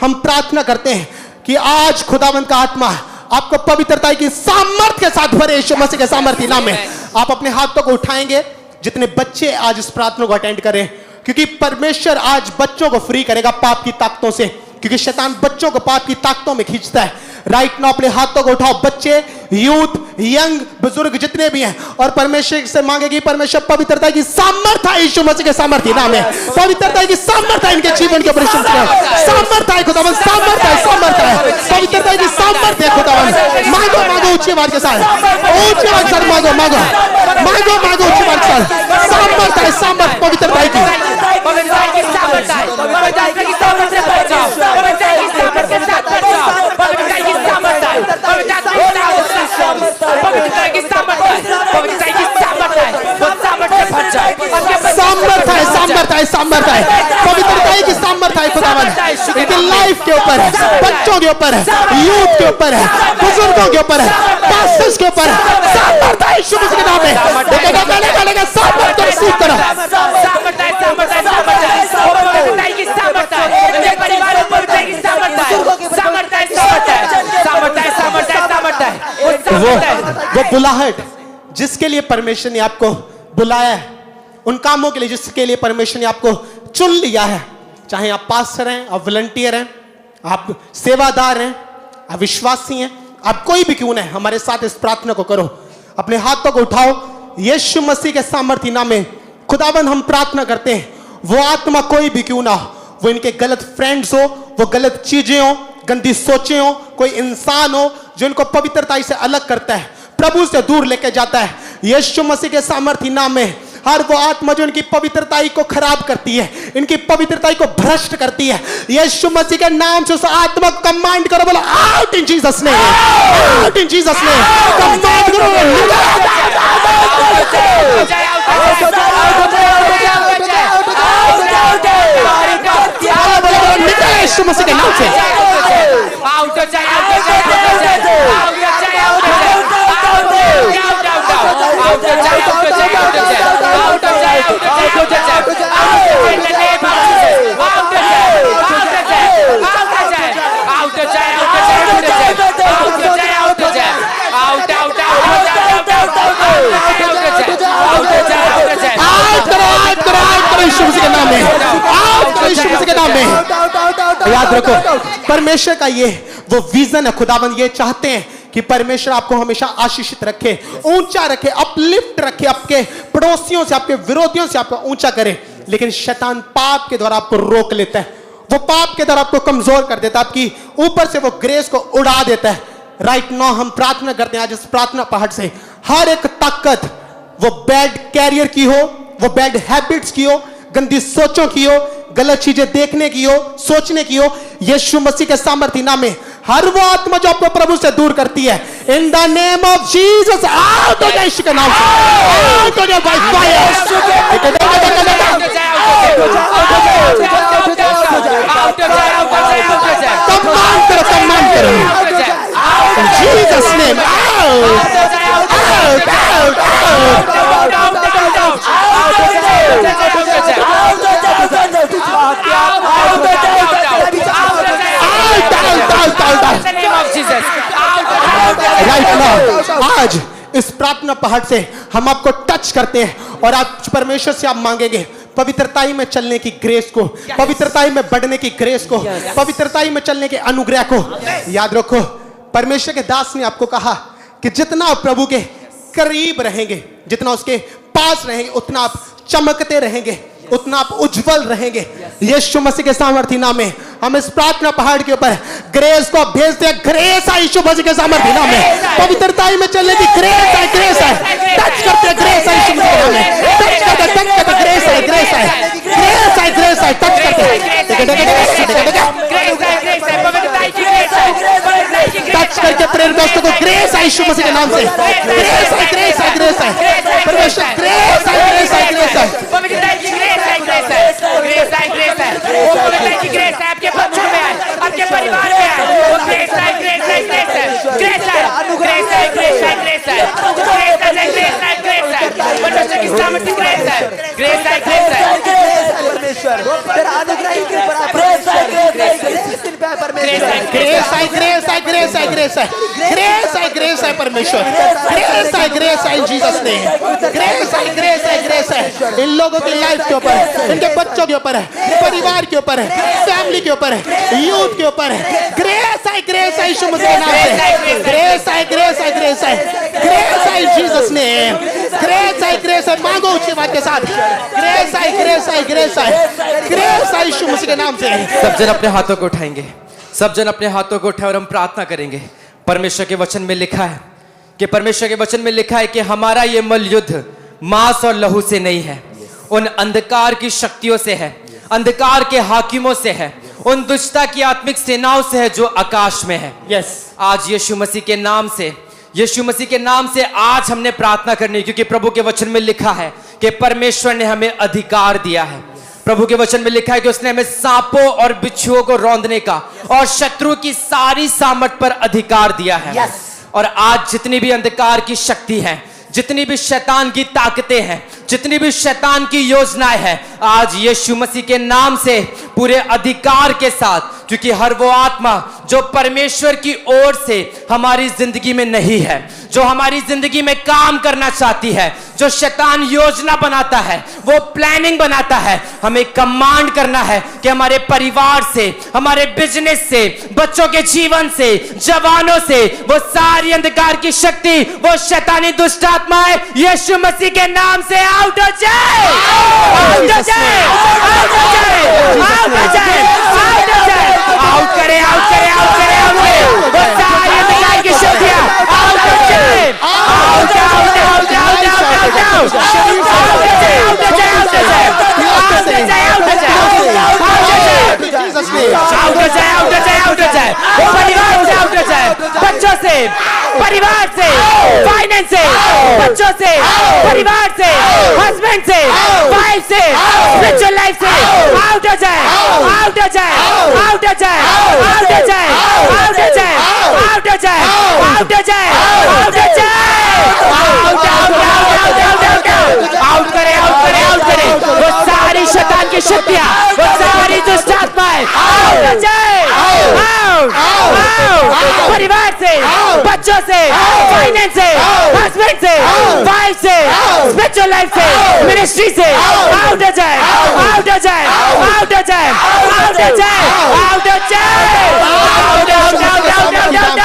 हम प्रार्थना करते हैं कि आज खुदावंद का आत्मा आपको पवित्रता की सामर्थ्य के साथ भरे यीशु मसीह के सामर्थ्य नाम में। आप अपने हाथों को उठाएंगे जितने बच्चे आज इस प्रार्थना को अटेंड करें, क्योंकि परमेश्वर आज बच्चों को फ्री करेगा पाप की ताकतों से, क्योंकि शैतान बच्चों को पाप की ताकतों में खींचता है। राइट नाउ अपने हाथों को उठाओ, बच्चे, यूथ, यंग, बुजुर्ग जितने भी हैं, और परमेश्वर से मांगेगी परमेश्वर पवित्रता की सामर्थ्य है यीशु मसीह के सामर्थ्य नाम है। पवित्रता की सामर्थ्य इनके जीवन के ऑपरेशन से सामर्थ्य है खुदावन, सामर्थ्य है पवित्रता की सामर्थ्य है खुदावन। मांगो मांगो ऊंची आवाज के साथ, ऊंची आवाज के साथ मांगो मांगो मांगो मांगो ऊंची आवाज के साथ। सामर्थ्य है, सामर्थ्य पवित्रता की सामर्थ्य है पवित्रता की सामर्थ्य है खुदावन। इनकी लाइफ के ऊपर है, बच्चों के ऊपर है, यूथ के ऊपर है, बुजुर्गों के ऊपर है, पास्टर्स के ऊपर है। सामर्थ्य है यीशु मसीह के नाम में। देखेगा सामर्थ्य रिसीव करो। वो बुलाहट जिसके लिए परमेश्वर ने आपको बुलाया है, उन कामों के लिए जिसके लिए परमेश्वर ने आपको चुन लिया है, चाहे आप पास्टर हैं, आप वॉलंटियर हैं, आप सेवादार हैं, आप विश्वासी हैं, आप कोई भी क्यों नहीं, हमारे साथ इस प्रार्थना को करो। अपने हाथों को उठाओ, यीशु मसीह के सामर्थ्य नाम में खुदावन हम प्रार्थना करते हैं, वो आत्मा कोई भी क्यों ना हो, वो इनके गलत फ्रेंड्स हो, वो गलत चीजें हो, गंदी सोचें हो, कोई इंसान हो जो इनको पवित्रता से अलग करता है, प्रभु से दूर लेके जाता है, यीशु मसीह के सामर्थ्य नाम में हर वो आत्मा जो इनकी पवित्रताई को खराब करती है, इनकी पवित्रताई को भ्रष्ट करती है, यीशु मसीह के नाम से उस आत्मा को कमांड करो। बोलो out in Jesus name, out in Jesus name, command करो। निकल यीशु मसीह के नाम से। याद रखो परमेश्वर का ये वो विजन है। खुदाबंद ये चाहते हैं कि परमेश्वर आपको हमेशा आशीषित रखे, ऊंचा रखे, अपलिफ्ट रखे, आपके पड़ोसियों से, आपके विरोधियों से आपको ऊंचा करे। लेकिन शैतान पाप के द्वारा आपको रोक लेता है, वो पाप के द्वारा आपको कमजोर कर देता है, आपकी ऊपर से वो ग्रेस को उड़ा देता है। राइट नाउ हम प्रार्थना करते हैं आज इस प्रार्थना पहाड़ से, हर एक ताकत वो बैड कैरियर की हो, वो बैड हैबिट्स की हो, गंदी सोचों की हो, गलत चीजें देखने की हो, सोचने की हो, यीशु मसीह के सामर्थ्य नाम में हर वो आत्मा जो आपको प्रभु से दूर करती है, इन the name of Jesus out हो जाए, यीशु के नाम से आउट हो जाए बाय फायर। कमांड करो, कमांड करो, इन Jesus name out out out आज इस प्रार्थना पहाड़ से हम आपको टच करते हैं और आज परमेश्वर से आप मांगेंगे पवित्रताई में चलने की ग्रेस को, पवित्रताई में बढ़ने की ग्रेस को, पवित्रताई में चलने के अनुग्रह को। याद रखो परमेश्वर के दास ने आपको कहा कि जितना आप प्रभु के करीब रहेंगे, जितना उसके पास रहेंगे, उतना आप चमकते रहेंगे, उतना आप उज्जवल रहेंगे। यीशु मसीह के सामर्थ्य नाम में हम इस प्रार्थना पहाड़ के ऊपर ग्रेस को भेजते हैं। ग्रेस है यीशु मसीह के सामर्थ्य नाम में, पवित्रताई में चलने की ग्रेस है, ग्रेस है। टच करते हैं, ग्रेस है यीशु मसीह के नाम में, टच करते ग्रेस है, ग्रेस है, ग्रेस है, ग्रेस है, टच टच करके प्रेयर दोस्तों को ग्रेस है यीशु मसीह के नाम से, ग्रेस है, ग्रेस है, ग्रेस है, परमेश्वर ग्रेस है, ग्रेस है, ग्रेस है, ग्रेस है आपके बच्चों में है, आपके परिवार में है, वो ग्रेस है, ग्रेस है, ग्रेस है, ग्रेस है, ग्रेस है, ग्रेस है, ग्रेस है, ग्रेस है, ग्रेस है, ग्रेस है, परमेश्वर की सामर्थ्य ग्रेस है, ग्रेस है, ग्रेस है, परमेश्वर तेरा अनुग्रह के ऊपर ग्रेस है, ग्रेस है, ग्रेस है, ग्रेस है, ग्रेस है, ग्रेस है, ग्रेस है, ग्रेस है, ग्रेस है परमेश्वर, ग्रेस है, ग्रेस है इन जीसस ने, ग्रेस है, ग्रेस है, ग्रेस है इन लोगों की लाइफ के ऊपर, इनके बच्चों के ऊपर है, परिवार के ऊपर है, फैमिली के ऊपर है, यूथ के ऊपर है। ग्रेस है, ग्रेस है यीशु मसीह के नाम से, ग्रेस है, ग्रेस है, ग्रेस है, ग्रेस है इन जीसस ने, ग्रेस है, ग्रेस है। मांगो उसके बाद के साथ, ग्रेस है, ग्रेस है, ग्रेस है, ग्रेस है यीशु मसीह के नाम से। सब जन अपने हाथों को उठाएंगे, सब जन अपने हाथों को उठाए और हम प्रार्थना करेंगे। परमेश्वर के वचन में लिखा है कि परमेश्वर के वचन में लिखा है कि हमारा ये मल युद्ध मांस और लहू से नहीं है, उन अंधकार की शक्तियों से है, अंधकार के हाकिमों से है, उन दुष्टता की आत्मिक सेनाओं से है जो आकाश में है। यस, आज यीशु मसीह के नाम से, यीशु मसीह के नाम से आज हमने प्रार्थना करनी, क्योंकि प्रभु के वचन में लिखा है कि परमेश्वर ने हमें अधिकार दिया है। प्रभु के वचन में लिखा है कि उसने हमें सांपों और बिच्छुओं को रौंदने का और शत्रु की सारी सामर्थ पर अधिकार दिया है। और आज जितनी भी अंधकार की शक्ति है, जितनी भी शैतान की ताकतें हैं, जितनी भी शैतान की योजनाएं हैं, आज यीशु मसीह के नाम से पूरे अधिकार के साथ, क्योंकि हर वो आत्मा जो परमेश्वर की ओर से हमारी जिंदगी में नहीं है, जो हमारी जिंदगी में काम करना चाहती है, जो शैतान योजना बनाता है, वो प्लानिंग बनाता है, हमें कमांड करना है कि हमारे परिवार से, हमारे बिजनेस से, बच्चों के जीवन से, जवानों से वो सारी अंधकार की शक्ति, वो शैतानी दुष्ट आत्माएं यीशु मसीह के नाम से आउट हो जाए, आउट हो जाए, आउट हो जाए, आउट हो जाए, आउट हो जाए, आउट करे, आउट करे, आउट करे, आउट करे, वो सारी अंधकार की शक्तियां आउट हो जाए, out out out out out out out, out हो जाए, आउट हो जाए, आउट हो जाए, आउट हो जाए, आउट हो जाए, आउट हो जाए, आउट हो जाए, आउट हो जाए, आउट हो जाए, वो परिवार से आउट हो जाए, बच्चों से, परिवार से, फाइनेंस से, बच्चों से, परिवार से, हस्बैंड से, वाइफ से, स्पिरिचुअल लाइफ से आउट हो जाए, आउट हो जाए, आउट हो जाए, आउट हो जाए, आउट हो जाए, आउट हो जाए, आउट हो जाए, आउट हो जाए, out out out out out out, out करे, आउट करे, आउट करे, वो सारी शैतान की शक्तियां, वो सारी दुष्ट आत्माएं आउट हो जाए, आउट आउट, परिवार से, बच्चों से, फाइनेंस से, हस्बैंड से, वाइफ से, स्पिरिचुअल लाइफ से, मिनिस्ट्री से आउट हो जाए, आउट हो जाए, आउट हो जाए, आउट हो जाए, आउट हो जाए, out out out out out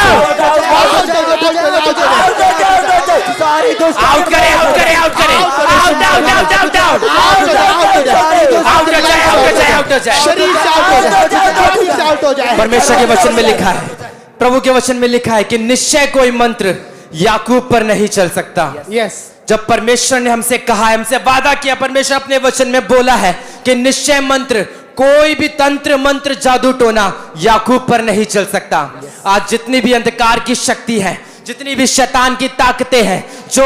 out करे, आउट करे, आउट करे, out out out out out, out हो जाए, आउट हो जाए, आउट हो जाए, शरीर से आउट हो जाए, शरीर से आउट हो जाए। परमेश्वर के वचन में लिखा है, प्रभु के वचन में लिखा है कि निश्चय कोई मंत्र याकूब पर नहीं चल सकता। यस, जब परमेश्वर ने हमसे कहा है, हमसे वादा किया, परमेश्वर अपने वचन में बोला है कि निश्चय मंत्र, कोई भी तंत्र मंत्र जादू टोना याकूब पर नहीं चल सकता। आज जितनी भी अंधकार की शक्ति है, जितनी भी शैतान की ताकतें हैं जो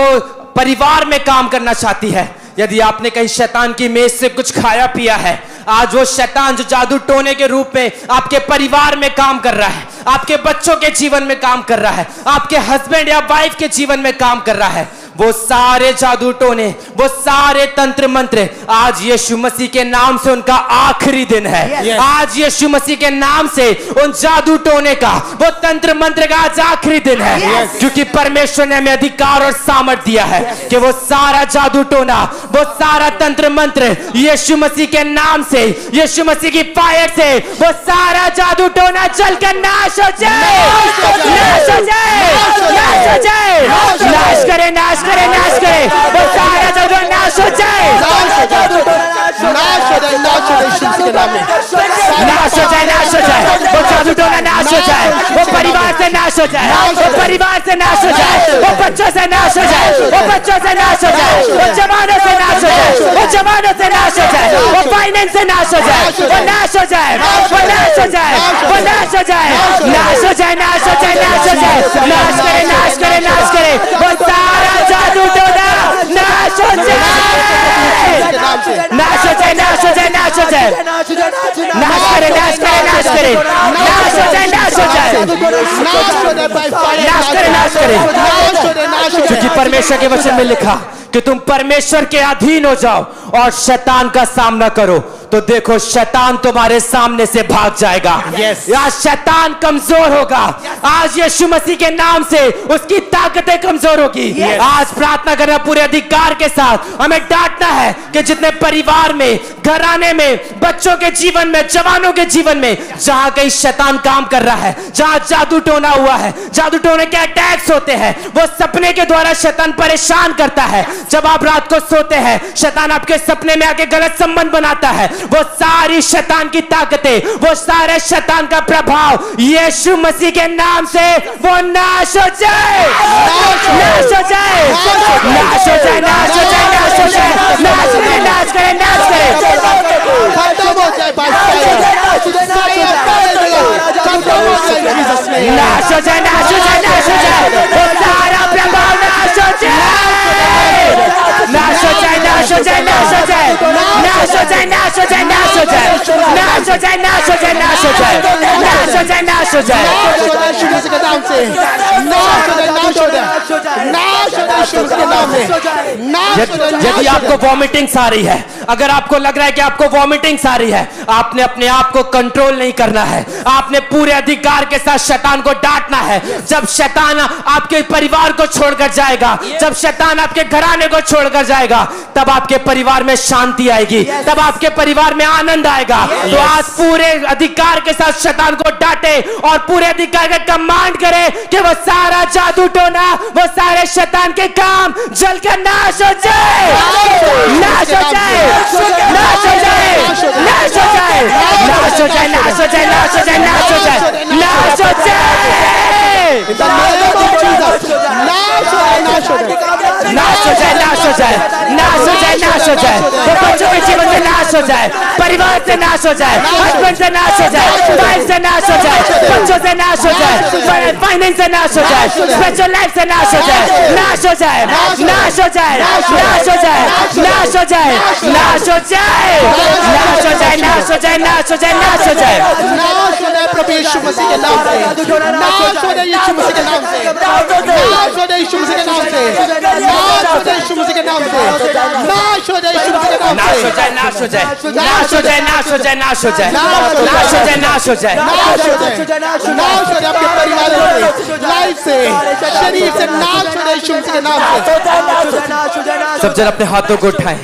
परिवार में काम करना चाहती है, यदि आपने कहीं शैतान की मेज से कुछ खाया पिया है, आज वो शैतान जो जादू टोने के रूप में आपके परिवार में काम कर रहा है, आपके बच्चों के जीवन में काम कर रहा है, आपके हस्बैंड या वाइफ के जीवन में काम कर रहा है, वो सारे जादू टोने, वो सारे तंत्र मंत्र, आज यीशु मसीह के नाम से उनका आखिरी दिन है। आज यीशु मसीह के नाम से उन जादू टोने का, वो तंत्र मंत्र का आज आखिरी दिन है, क्योंकि परमेश्वर ने हमें अधिकार और सामर्थ दिया है कि वो सारा जादू टोना, वो सारा तंत्र मंत्र यीशु मसीह के नाम से, यीशु मसीह की फायर से, वो सारा जादू टोना जलकर नाश हो जाए, नाश हो जाए, नाश हो जाए, नाश करे, नाश करे, नाश करे, वो सारा जादू नाश हो जाए, नाश हो जाए, नाश हो जाए, नाश हो जाए यीशु के नाम में, नाश हो जाए, नाश हो जाए, वो जादू टोना नाश हो जाए, वो परिवार से नाश हो जाए, वो परिवार से नाश हो जाए, वो बच्चों से नाश हो जाए, वो बच्चों से नाश हो जाए, वो जवानों से नाश हो जाए, वो जवानों से नाश हो जाए, वो फाइनेंस से नाश हो जाए, वो नाश हो जाए, वो नाश हो जाए, वो नाश हो जाए, नाश हो जाए, नाश हो जाए, नाश हो जाए, नाश करे, नाश करे, नाश करे, वो सारा जादू टोना नाश हो जाए, नाश हो जाए, नाश हो जाए, नाश हो जाए, नाश करे, नाश करे, नाश करे, नाश हो जाए, नाश हो जाए, नाश करे, नाश करे, क्योंकि परमेश्वर के वचन में लिखा कि तुम परमेश्वर के अधीन हो जाओ और शैतान का सामना करो तो देखो शैतान तुम्हारे सामने से भाग जाएगा। आज शैतान कमजोर होगा। आज यीशु मसीह के नाम से उसकी ताकतें कमजोर होगी। आज प्रार्थना करना पूरे अधिकार के साथ हमें डांटना है कि जितने परिवार में, घराने में, बच्चों के जीवन में, जवानों के जीवन में जहां कहीं शैतान काम कर रहा है, जहां जादू टोना हुआ है, जादू टोने के अटैक्स होते हैं, वो सपने के द्वारा शैतान परेशान करता है। जब आप रात को सोते हैं शैतान आपके सपने में आके गलत संबंध बनाता है। वो सारी शैतान की ताकतें, वो सारे शैतान का प्रभाव यीशु मसीह के नाम से वो नाश हो जाए, नाश हो जाए, नाश हो जाए, नाश हो जाए, नाश हो जाए, नाश करे, नाश करे, नाश करे, खत्म हो जाए, नाश हो जाए, नाश हो जाए, नाश हो जाए, नाश हो जाए, वो सारा प्रभाव नाश हो जाए, नाश हो जाए, नाश हो जाए, नाश हो जाए, नाश हो जाए, नाश हो जाए, नाश हो जाए, नाश हो जाए, नाश हो जाए, नाश हो जाए, नाश हो जाए, नाश हो जाए, यीशु मसीह के नाम से नाश हो जाए, नाश हो जाए, नाश हो जाए, यीशु मसीह के नाम से नाश हो जाए। यदि आपको वॉमिटिंग्स आ रही है, अगर आपको लग रहा है कि आपको वॉमिटिंग्स आ रही है, आपने अपने आप को कंट्रोल नहीं करना है। आपने पूरे अधिकार के साथ शैतान को डांटना है। जब शैतान आपके परिवार को छोड़कर जाएगा, जब शैतान आपके घराने को छोड़कर जाएगा, तब आपके परिवार में शांति आएगी, तब आपके परिवार में आनंद आएगा। तो आज पूरे अधिकार के साथ शैतान को डांटे और पूरे अधिकार का कमांड करे कि वो सारा जादू टोना, वो सारे शैतान के काम जलकर नाश हो जाए, नाश हो जाए, नाश हो जाए, नाश हो जाए, नाश हो जाए, नाश हो जाए, नाश हो जाए, नाश हो जाए, नाश हो जाए, नाश हो जाए, नाश हो जाए, नाश हो जाए, नाश हो जाए, वो बच्चों के जीवन से नाश हो जाए, परिवार से नाश हो जाए, हस्बैंड से नाश हो जाए, वाइफ से नाश हो जाए, बच्चों से नाश हो जाए, फाइनेंस से नाश हो जाए, स्पिरिचुअल लाइफ से नाश हो जाए, नाश हो जाए, नाश हो जाए, नाश हो जाए, नाश हो जाए, नाश हो जाए, नाश हो जाए, नाश हो जाए, नाश हो जाए, नाश हो जाए, नाश हो जाए प्रभु यीशु मसीह के नाम से, नाश हो जाए यीशु मसीह के नाम से, नाश हो जाए यीशु मसीह के नाम से, नाश हो जाए यीशु मसीह के नाम से, नाश हो जाए यीशु मसीह के नाम से, नाश हो जाए, नाश हो जाए, नाश हो जाए, नाश हो जाए, नाश हो जाए, नाश हो जाए, नाश हो जाए, नाश हो जाए आपके परिवार से, लाइफ से, शरीर से, नाश हो जाए यीशु मसीह के नाम से। सब जन अपने हाथों को उठाएं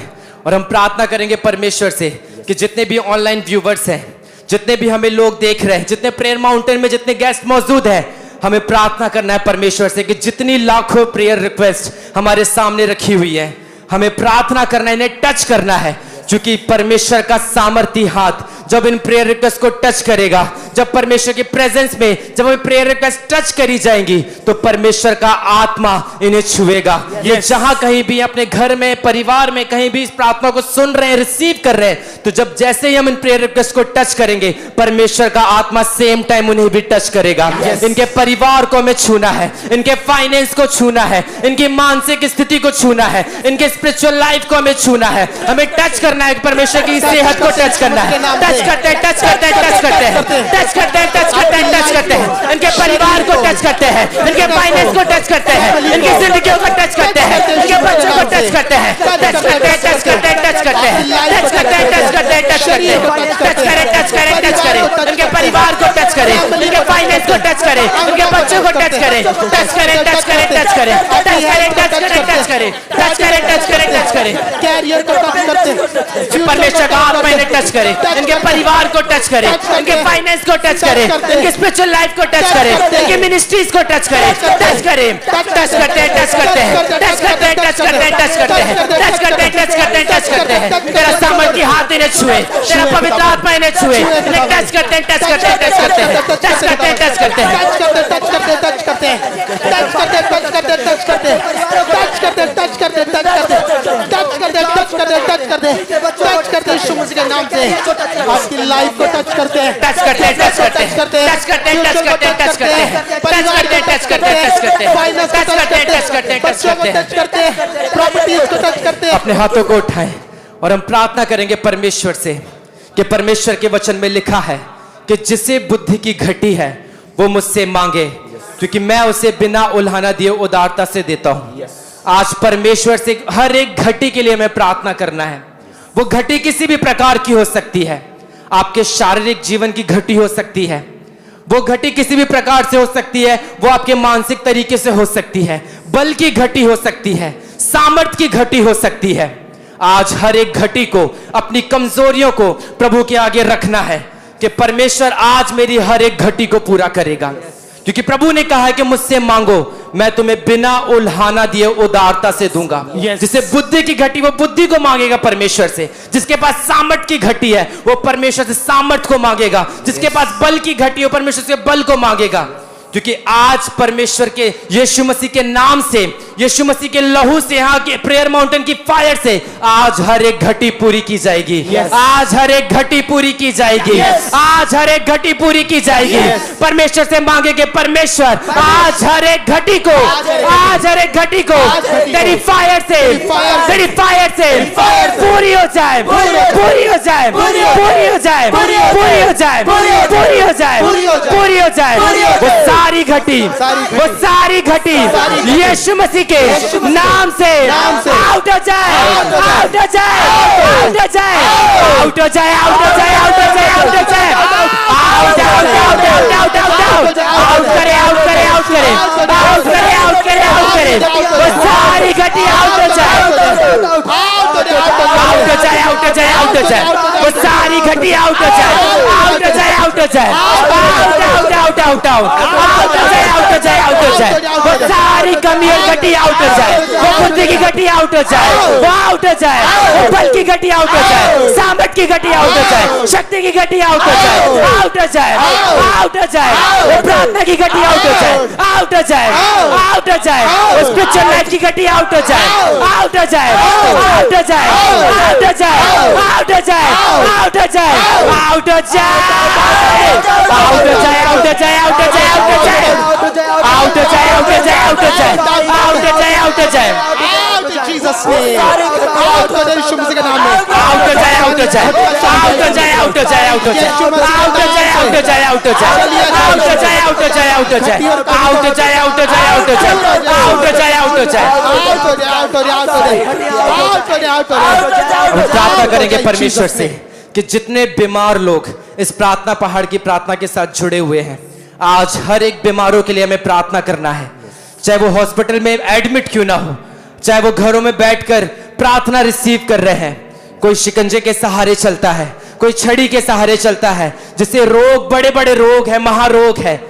और हम प्रार्थना करेंगे परमेश्वर से कि जितने भी ऑनलाइन व्यूवर्स हैं, जितने भी हमें लोग देख रहे हैं, जितने प्रेयर माउंटेन में जितने गेस्ट मौजूद हैं, हमें प्रार्थना करना है परमेश्वर से कि जितनी लाखों प्रेयर रिक्वेस्ट हमारे सामने रखी हुई है, हमें प्रार्थना करना है, इन्हें टच करना है, क्योंकि परमेश्वर का सामर्थी हाथ जब इन प्रेयर रिक्वेस्ट को टच करेगा, जब परमेश्वर की प्रेजेंस में जब हमें प्रेयर रिक्वेस्ट टच करी जाएंगी, तो परमेश्वर का आत्मा इन्हें छुएगा। ये जहां कहीं भी अपने घर में, परिवार में, कहीं भी इस प्रार्थना को सुन रहे हैं, रिसीव कर रहे हैं, तो जब जैसे ही हम इन प्रेयर रिक्वेस्ट को टच करेंगे, परमेश्वर का आत्मा सेम टाइम उन्हें भी टच करेगा। इनके परिवार को हमें छूना है, इनके फाइनेंस को छूना है, इनकी मानसिक स्थिति को छूना है, इनके स्पिरिचुअल लाइफ को हमें छूना है, हमें टच करना है, परमेश्वर की सेहत को टच करना है। टच करते हैं, टच करते हैं, टच करते हैं, टच करते हैं, टच करते हैं, टच करते हैं, इनके परिवार को टच करते हैं, इनके फाइनेंस को टच करते हैं, इनकी जिंदगियों को टच करते हैं, इनके बच्चों को टच करते हैं, टच करते हैं, टच करते हैं, टच करते हैं, टच करते हैं, टच करते हैं, टच करते हैं, टच करें, टच करें, टच करें, इनके परिवार को टच करें, इनके फाइनेंस को टच करें, इनके बच्चों को टच करें, टच करें, टच करें, टच करें, टच करें, टच करें, टच करें, टच करें, टच करें, टच करें, कैरियर को टच करते, परमेश्वर का आत्मा इन्हें टच करे, इनके परिवार को टच करे, इनके फाइनेंस को टच करे, इनके स्पिरिचुअल लाइफ को टच करे, इनके मिनिस्ट्रीज को टच करे, टच करे, टच करते हैं, टच करते हैं, टच करते हैं, टच करते हैं, टच करते हैं, टच करते हैं, टच करते हैं, टच करते हैं, तेरा सामर्थी हाथ इन्हें छुए, तेरा पवित्र आत्मा इन्हें छुए, इन्हें टच करते हैं, टच करते हैं, टच करते हैं, टच करते हैं, टच करते हैं, टच करते, टच करते, टच करते, टच करते, टच करते, टच करते, टच करते, टच करते, टच करते, टच करते, टच करते, टच करते, टच करते यीशु मसीह के नाम से आपकी लाइफ को टच करते हैं, टच करते हैं, टच करते हैं, टच करते हैं, टच करते हैं, टच करते हैं, टच करते हैं, टच करते हैं, टच करते हैं, टच करते हैं, टच करते हैं, टच करते हैं, टच करते हैं, प्रॉपर्टीज को टच करते हैं। अपने हाथों को उठाएं और हम प्रार्थना करेंगे परमेश्वर से कि परमेश्वर के वचन में लिखा है कि जिसे बुद्धि की घटी है वो मुझसे मांगे, क्योंकि मैं उसे बिना उल्हाना दिए उदारता से देता हूं। आज परमेश्वर से हर एक घटी के लिए हमें प्रार्थना करना है, वो घटी किसी भी प्रकार की हो सकती है। आपके शारीरिक जीवन की घटी हो सकती है, वो घटी किसी भी प्रकार से हो सकती है, वो आपके मानसिक तरीके से हो सकती है, बल की घटी हो सकती है, सामर्थ्य की घटी हो सकती है। आज हर एक घटी को, अपनी कमजोरियों को प्रभु के आगे रखना है कि परमेश्वर आज मेरी हर एक घटी को पूरा करेगा, क्योंकि प्रभु ने कहा है कि मुझसे मांगो, मैं तुम्हें बिना उल्हाना दिए उदारता से दूंगा। जिसे बुद्धि की घटी, वो बुद्धि को मांगेगा परमेश्वर से। जिसके पास सामर्थ की घटी है, वो परमेश्वर से सामर्थ को मांगेगा। जिसके पास बल की घटी है, वो परमेश्वर से बल को मांगेगा। क्योंकि आज परमेश्वर के यीशु मसीह के नाम से, यीशु मसीह के लहू से, यहाँ के प्रेयर माउंटेन की फायर से आज हर एक घटी पूरी की जाएगी। आज हर एक घटी पूरी की जाएगी। आज हर एक घटी पूरी की जाएगी। परमेश्वर से मांगेंगे, परमेश्वर आज हर एक घटी को, आज हर एक घटी को तेरी फायर से, तेरी फायर से पूरी हो जाए, पूरी हो जाए, पूरी हो जाए, पूरी हो जाए, पूरी हो जाए, पूरी हो जाए। वो सारी घटी, वो सारी घटी यीशु मसीह के नाम से आउट हो जाए, आउट हो जाए, आउट हो जाए, आउट हो जाए, आउट हो जाए, आउट हो जाए, आउट हो जाए, out out out out out out करे, आउट करे, आउट करे, आउट करे, आउट करे, आउट करे। वो सारी घटी आउट हो जाए, आउट हो जाए, आउट हो जाए, आउट हो जाए। वो सारी घटी आउट हो जाए, आउट हो जाए, आउट हो जाए, out out out out out out हो जाए, आउट हो जाए, आउट हो जाए। वो सारी कमी और घटी आउट हो जाए, वो बुद्धि की घटी आउट हो जाए, वो आउट हो जाए, वो बल की घटी आउट हो जाए, सामर्थ की घटी आउट हो जाए, शक्ति की घटी आउट हो जाए, आउट हो जाए, आउट हो जाए। वो प्रार्थना की घटी आउट हो जाए, आउट हो जाए, आउट हो जाए। वो स्पिरिचुअल लाइफ की घटी आउट हो जाए, आउट हो जाए, आउट हो जाए, आउट हो जाए, आउट हो जाए, आउट हो जाए, आउट हो जाए, आउट हो जाए, आउट हो जाए, आउट हो जाए, आउट हो जाए, आउट हो जाए, आउट हो जाए, आउट हो जाए, आउट हो जाए, आउट हो जाए। जीसस ने आउट हो जाए, यीशु मसीह के नाम में आउट हो जाए, आउट हो जाए, आउट हो जाए, आउट हो जाए, आउट हो जाए, आउट हो जाए, आउट हो जाए, आउट हो जाए, आउट हो जाए, आउट हो जाए, आउट हो जाए, आउट हो जाए, आउट हो जाए, आउट हो जाए, आउट हो जाए, आउट हो जाए, आउट हो जाए, आउट हो जाए, आउट हो जाए, आउट हो जाए। हम प्रार्थना करेंगे परमेश्वर से कि जितने बीमार लोग इस प्रार्थना पहाड़ की प्रार्थना के साथ जुड़े हुए हैं, आज हर एक बीमारों के लिए हमें प्रार्थना करना है। चाहे वो हॉस्पिटल में एडमिट क्यों ना हो, चाहे वो घरों में बैठकर प्रार्थना रिसीव कर रहे हैं, कोई शिकंजे के सहारे चलता है, कोई छड़ी के सहारे चलता है, जिसे रोग, बड़े बड़े रोग है, महारोग है।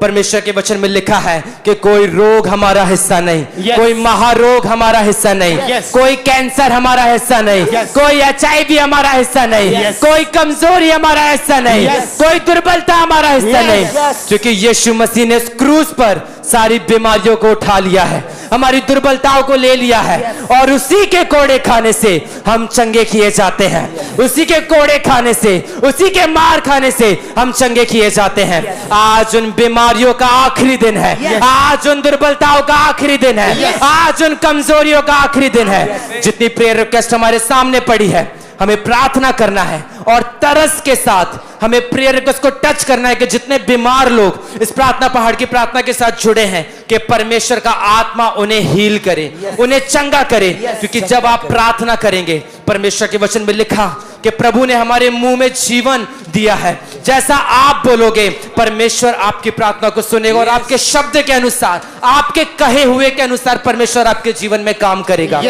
परमेश्वर के वचन में लिखा है कि कोई रोग हमारा हिस्सा नहीं, कोई महारोग हमारा हिस्सा नहीं, कोई कैंसर हमारा हिस्सा नहीं, कोई HIV हमारा हिस्सा नहीं, कोई कमजोरी हमारा हिस्सा नहीं, कोई दुर्बलता हमारा हिस्सा नहीं, क्योंकि यीशु मसीह ने इस क्रूस पर सारी बीमारियों को उठा लिया है, हमारी दुर्बलताओं को ले लिया है, और उसी के कोड़े खाने से हम चंगे किए जाते हैं। उसी के कोड़े खाने से, उसी के मार खाने से हम चंगे किए जाते हैं। आज उन बीमारियों का आखिरी दिन है, आज उन दुर्बलताओं का आखिरी दिन है, आज उन कमजोरियों का आखिरी दिन है। जितनी प्रेयर रिक्वेस्ट हमारे सामने पड़ी है, हमें प्रार्थना करना है और तरस के साथ हमें प्रेयर रिक्वेस्ट को टच करना है कि जितने बीमार लोग इस प्रार्थना पहाड़ की प्रार्थना के साथ जुड़े हैं, कि परमेश्वर का आत्मा उन्हें हील करे, उन्हें चंगा करे। क्योंकि जब आप प्रार्थना करेंगे, परमेश्वर के वचन में लिखा कि प्रभु ने हमारे मुंह में जीवन दिया है, जैसा आप बोलोगे परमेश्वर आपकी प्रार्थना को सुनेगा और आपके शब्द के अनुसार, आपके कहे हुए के अनुसार परमेश्वर आपके जीवन में काम करेगा।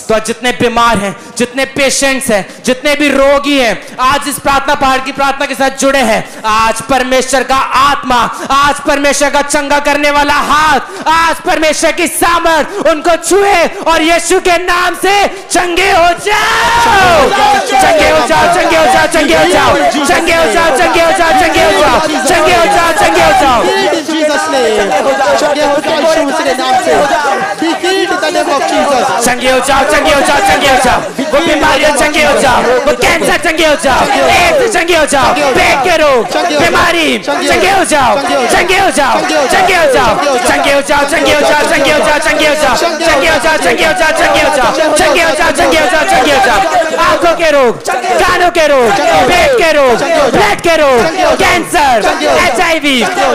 तो आज जितने बीमार हैं, जितने पेशेंट्स हैं, जितने भी रोगी हैं, आज इस प्रार्थना पहाड़ की प्रार्थना के साथ जुड़े हैं, आज परमेश्वर का आत्मा, आज परमेश्वर का चंगा करने वाला हाथ, आज परमेश्वर की सामर्थ उनको छुए और यीशु के नाम से चंगे हो जाओ, चंगे हो जाओ, चंगे हो जाओ, चंगे हो जाओ, चंगे हो जाओ, चंगे हो जाओ, चंगे हो जाओ, चंगे हो जाओ, चंगे हो जाओ। जीसस ने चंगे हो जाओ, यीशु मसीह के नाम से be healed in the name of Jesus. चंगे हो जाओ, चंगे हो जाओ, चंगे हो जाओ, वो बीमारियां चंगे हो जाओ, वो कैंसर चंगे हो जाओ, एड्स चंगे हो जाओ, पेट के रोग, बीमारी चंगे हो जाओ, चंगे हो जाओ, चंगे हो जाओ, चंगे हो जाओ, चंगे हो जाओ, चंगे हो जाओ, चंगे हो जाओ, चंगे हो जाओ, चंगे हो जाओ, चंगे हो जाओ, चंगे हो जाओ, चंगे हो जाओ, चंगे हो जाओ। आंखों के रोग, कानों के रोग, पेट के रोग, ब्लड के रोग, कैंसर, HIV,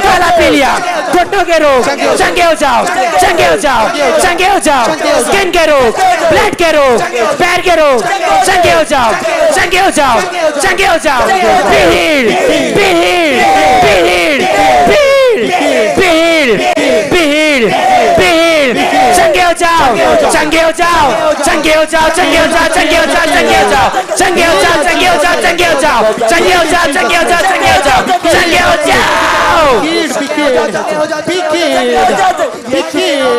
थैलापीलिया, घुटनों के रोग चंगे हो जाओ, चंगे हो जाओ, चंगे हो जाओ, स्किन के रोग, ब्लड के रोग, पैर के रोग, चंगे हो जाओ, चंगे हो जाओ, चंगे हो जाओ। Be healed, be healed, be healed, be healed, be healed, be healed, be healed। चंगे हो जाओ, चंगे हो जाओ, चंगे हो जाओ, चंगे हो जाओ, चंगे हो जाओ, चंगे हो जाओ, चंगे हो जाओ, चंगे हो जाओ, चंगे हो जाओ, चंगे हो जाओ, चंगे हो जाओ, चंगे हो जाओ, चंगे हो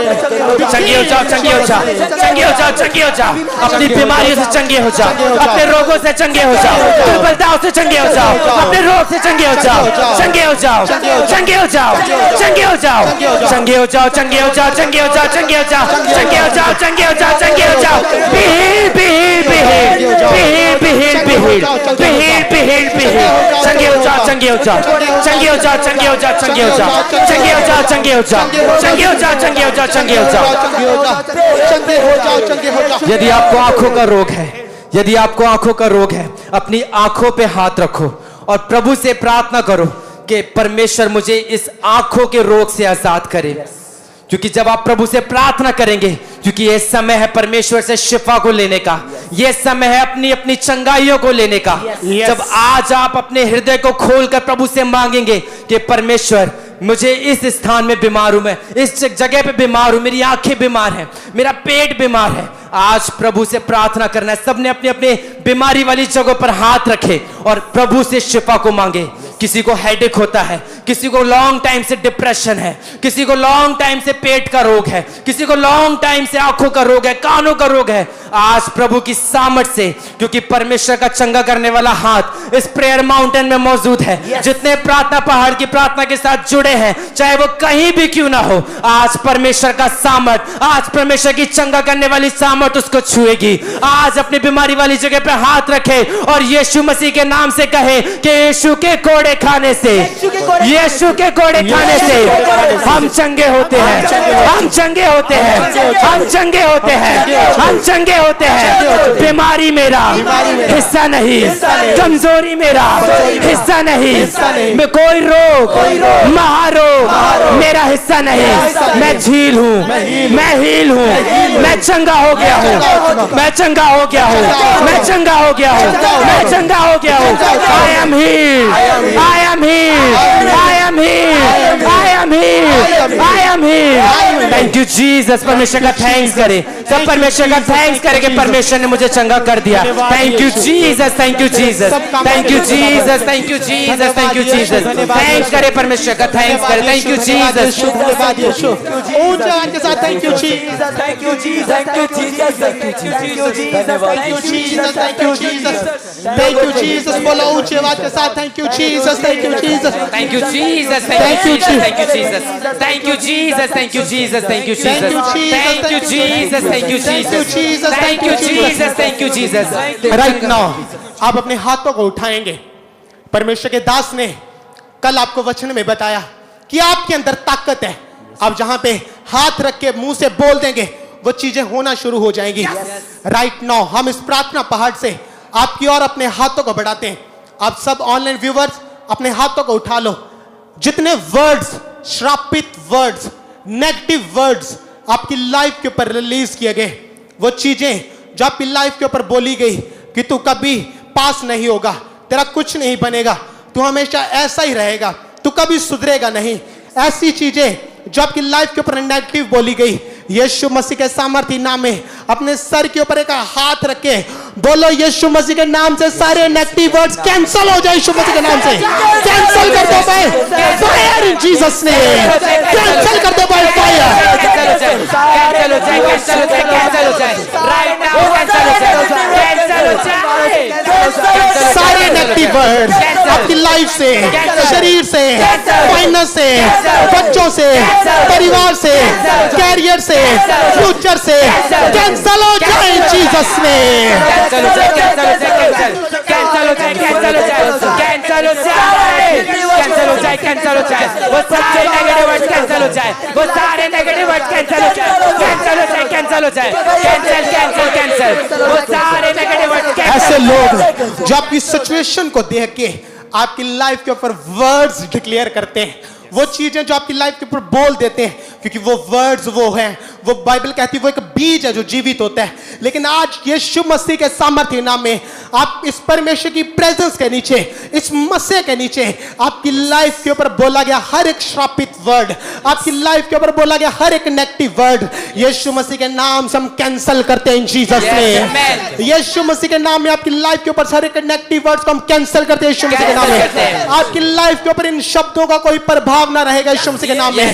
जाओ, चंगे हो जाओ, चंगे हो जाओ, चंगे हो जाओ, चंगे हो जाओ। अपनी बीमारियों से चंगे हो जाओ, अपने रोगों से चंगे हो जाओ, दुर्बलताओं से चंगे हो जाओ, अपने रोग से चंगे हो जाओ, चंगे हो जाओ, चंगे हो जाओ, चंगे हो जाओ, चंगे हो जाओ, चंगे हो जाओ, चंगे हो जाओ, चंगे हो जाओ, चंगे हो जाओ, चंगे हो जाओ, चंगे हो जाओ। Be healed, be healed, be healed, be healed, be healed, be healed, be healed, be healed, be healed। चंगे हो जाओ, चंगे हो जाओ, चंगे हो जाओ, चंगे हो जाओ, चंगे हो जाओ, चंगे हो जाओ, चंगे हो जाओ, चंगे हो जाओ, चंगे हो जाओ, चंगे हो जाओ। यदि आपको आंखों का रोग है, यदि आपको आंखों का रोग है, अपनी आंखों पे हाथ रखो और प्रभु से प्रार्थना करो कि परमेश्वर मुझे इस आंखों के रोग से आजाद करे। क्योंकि जब आप प्रभु से प्रार्थना करेंगे, क्योंकि ये समय है परमेश्वर से शिफा को लेने का, ये समय है अपनी अपनी चंगाइयों को लेने का। जब आज आप अपने हृदय को खोलकर प्रभु से मांगेंगे कि परमेश्वर मुझे इस स्थान में बीमार हूं, मैं इस जगह पे बीमार हूं, मेरी आंखें बीमार हैं, मेरा पेट बीमार है, आज प्रभु से प्रार्थना करना है। सबने अपने अपने बीमारी वाली जगहों पर हाथ रखे और प्रभु से शिफा को मांगे। किसी को हेडेक होता है, किसी को लॉन्ग टाइम से डिप्रेशन है, किसी को लॉन्ग टाइम से पेट का रोग है, किसी को लॉन्ग टाइम से आंखों का रोग है, कानों का रोग है, आज प्रभु की सामर्थ से, क्योंकि परमेश्वर का चंगा करने वाला हाथ इस प्रेयर माउंटेन में मौजूद है। जितने प्रार्थना पहाड़ की प्रार्थना के साथ जुड़े हैं, चाहे वो कहीं भी क्यों ना हो, आज परमेश्वर का सामर्थ, आज परमेश्वर की चंगा करने वाली सामर्थ उसको छुएगी। आज अपनी बीमारी वाली जगह पे हाथ रखे और यीशु मसीह के नाम से कहे कि यीशु के कोड़े खाने से, यीशु के कोड़े खाने से हम चंगे होते हैं, हम चंगे होते हैं, हम चंगे होते हैं, हम चंगे होते हैं। बीमारी मेरा हिस्सा नहीं, कमजोरी मेरा हिस्सा नहीं, मैं कोई रोग, महारोग मेरा हिस्सा नहीं। मैं झील हूँ, मैं हील हूँ, मैं चंगा हो गया हूँ, मैं चंगा हो गया हूँ, मैं चंगा हो गया हूँ, मैं चंगा हो गया हूँ। I am healed, I am healed, I am healed, I am healed, I am healed। Thank you Jesus। परमेश्वर का थैंक्स करें, सब परमेश्वर का थैंक्स करें कि परमेश्वर ने मुझे चंगा कर दिया। Thank you Jesus, thank you Jesus, thank you Jesus, thank you Jesus, thank you Jesus. Thanks करें परमेश्वर का, थैंक्स करें। Thank you Jesus. ऊंचे आवाज के साथ thank you Jesus, thank you Jesus, thank you Jesus, thank you Jesus, thank you Jesus, thank you Jesus, thank you Jesus. बोलो ऊंचे आवाज के साथ thank you Jesus, thank you Jesus, thank you Jesus, thank you Jesus, thank you Jesus, thank you Jesus, thank you Jesus, thank you Jesus, thank you Jesus, thank you Jesus, thank you Jesus, thank you Jesus. Right now आप अपने हाथों को उठाएंगे। परमेश्वर के दास ने कल आपको वचन में बताया कि आपके अंदर ताकत है। आप जहां पे हाथ रख के मुंह से बोल देंगे, वो चीजें होना शुरू हो जाएंगी। राइट नाउ हम इस प्रार्थना पहाड़ से आपकी और अपने हाथों को बढ़ाते हैं। आप सब ऑनलाइन व्यूवर्स अपने हाथों को उठा लो। जितने वर्ड्स, श्रापित वर्ड्स, नेगेटिव वर्ड्स आपकी लाइफ के ऊपर रिलीज किए गए, वो चीजें जो आपकी लाइफ के ऊपर बोली गई कि तू कभी पास नहीं होगा, तेरा कुछ नहीं बनेगा, तू हमेशा ऐसा ही रहेगा, तू कभी सुधरेगा नहीं, ऐसी चीजें जो आपकी लाइफ के ऊपर नेगेटिव बोली गई, यीशु मसीह के सामर्थी नाम में अपने सर के ऊपर एक हाथ रख के बोलो, यीशु मसीह के नाम से सारे नेगेटिव वर्ड्स कैंसिल हो जाए। यीशु मसीह के नाम से कैंसिल कर दो by fire in Jesus name, cancel कर दो बाय फायर, कैंसिल हो जाए, कैंसिल हो जाए, कैंसिल हो जाए, कैंसिल हो जाए, राइट नाउ कैंसिल हो जाए, कैंसिल हो जाए। सारे नेगेटिव वर्ड्स आपकी लाइफ से, शरीर से, फाइनेंस से, बच्चों से, परिवार से, कैरियर से, फ्यूचर से कैंसिल हो जाए जीसस नेम। कैंसिल हो जाए, कैंसिल हो जाए, कैंसिल हो जाए, कैंसिल हो जाए, कैंसिल हो जाए, कैंसिल हो जाए, कैंसिल हो जाए। वो सारे नेगेटिव वर्ड्स कैंसिल हो जाए, वो सारे नेगेटिव वर्ड्स कैंसिल हो जाए, कैंसिल हो जाए, कैंसिल हो जाए, कैंसिल कैंसिल कैंसिल, वो सारे नेगेटिव वर्ड्स। ऐसे लोग जो आपकी सिचुएशन को देख के आपकी लाइफ के ऊपर वर्ड्स डिक्लेयर करते हैं, वो चीजें जो आपकी लाइफ के ऊपर बोल देते हैं, क्योंकि वो वर्ड्स वो हैं, वो बाइबल कहती है वो एक बीज है जो जीवित होता है। लेकिन आज यीशु मसीह के सामर्थ्य नाम में आप इस परमेश्वर की प्रेजेंस के नीचे, इस मसीह के नीचे आपकी लाइफ के ऊपर बोला गया हर एक श्रापित वर्ड, आपकी लाइफ के ऊपर बोला गया हर एक नेगेटिव वर्ड यीशु मसीह के नाम से हम कैंसिल करते हैं इन जीसस नेम। यीशु मसीह के नाम में आपकी लाइफ के ऊपर हर एक नेगेटिव वर्ड्स को हम कैंसिल करते हैं यीशु मसीह के नाम में। आपकी लाइफ के ऊपर इन शब्दों का कोई प्रभाव ना रहेगा यीशु मसीह के नाम में।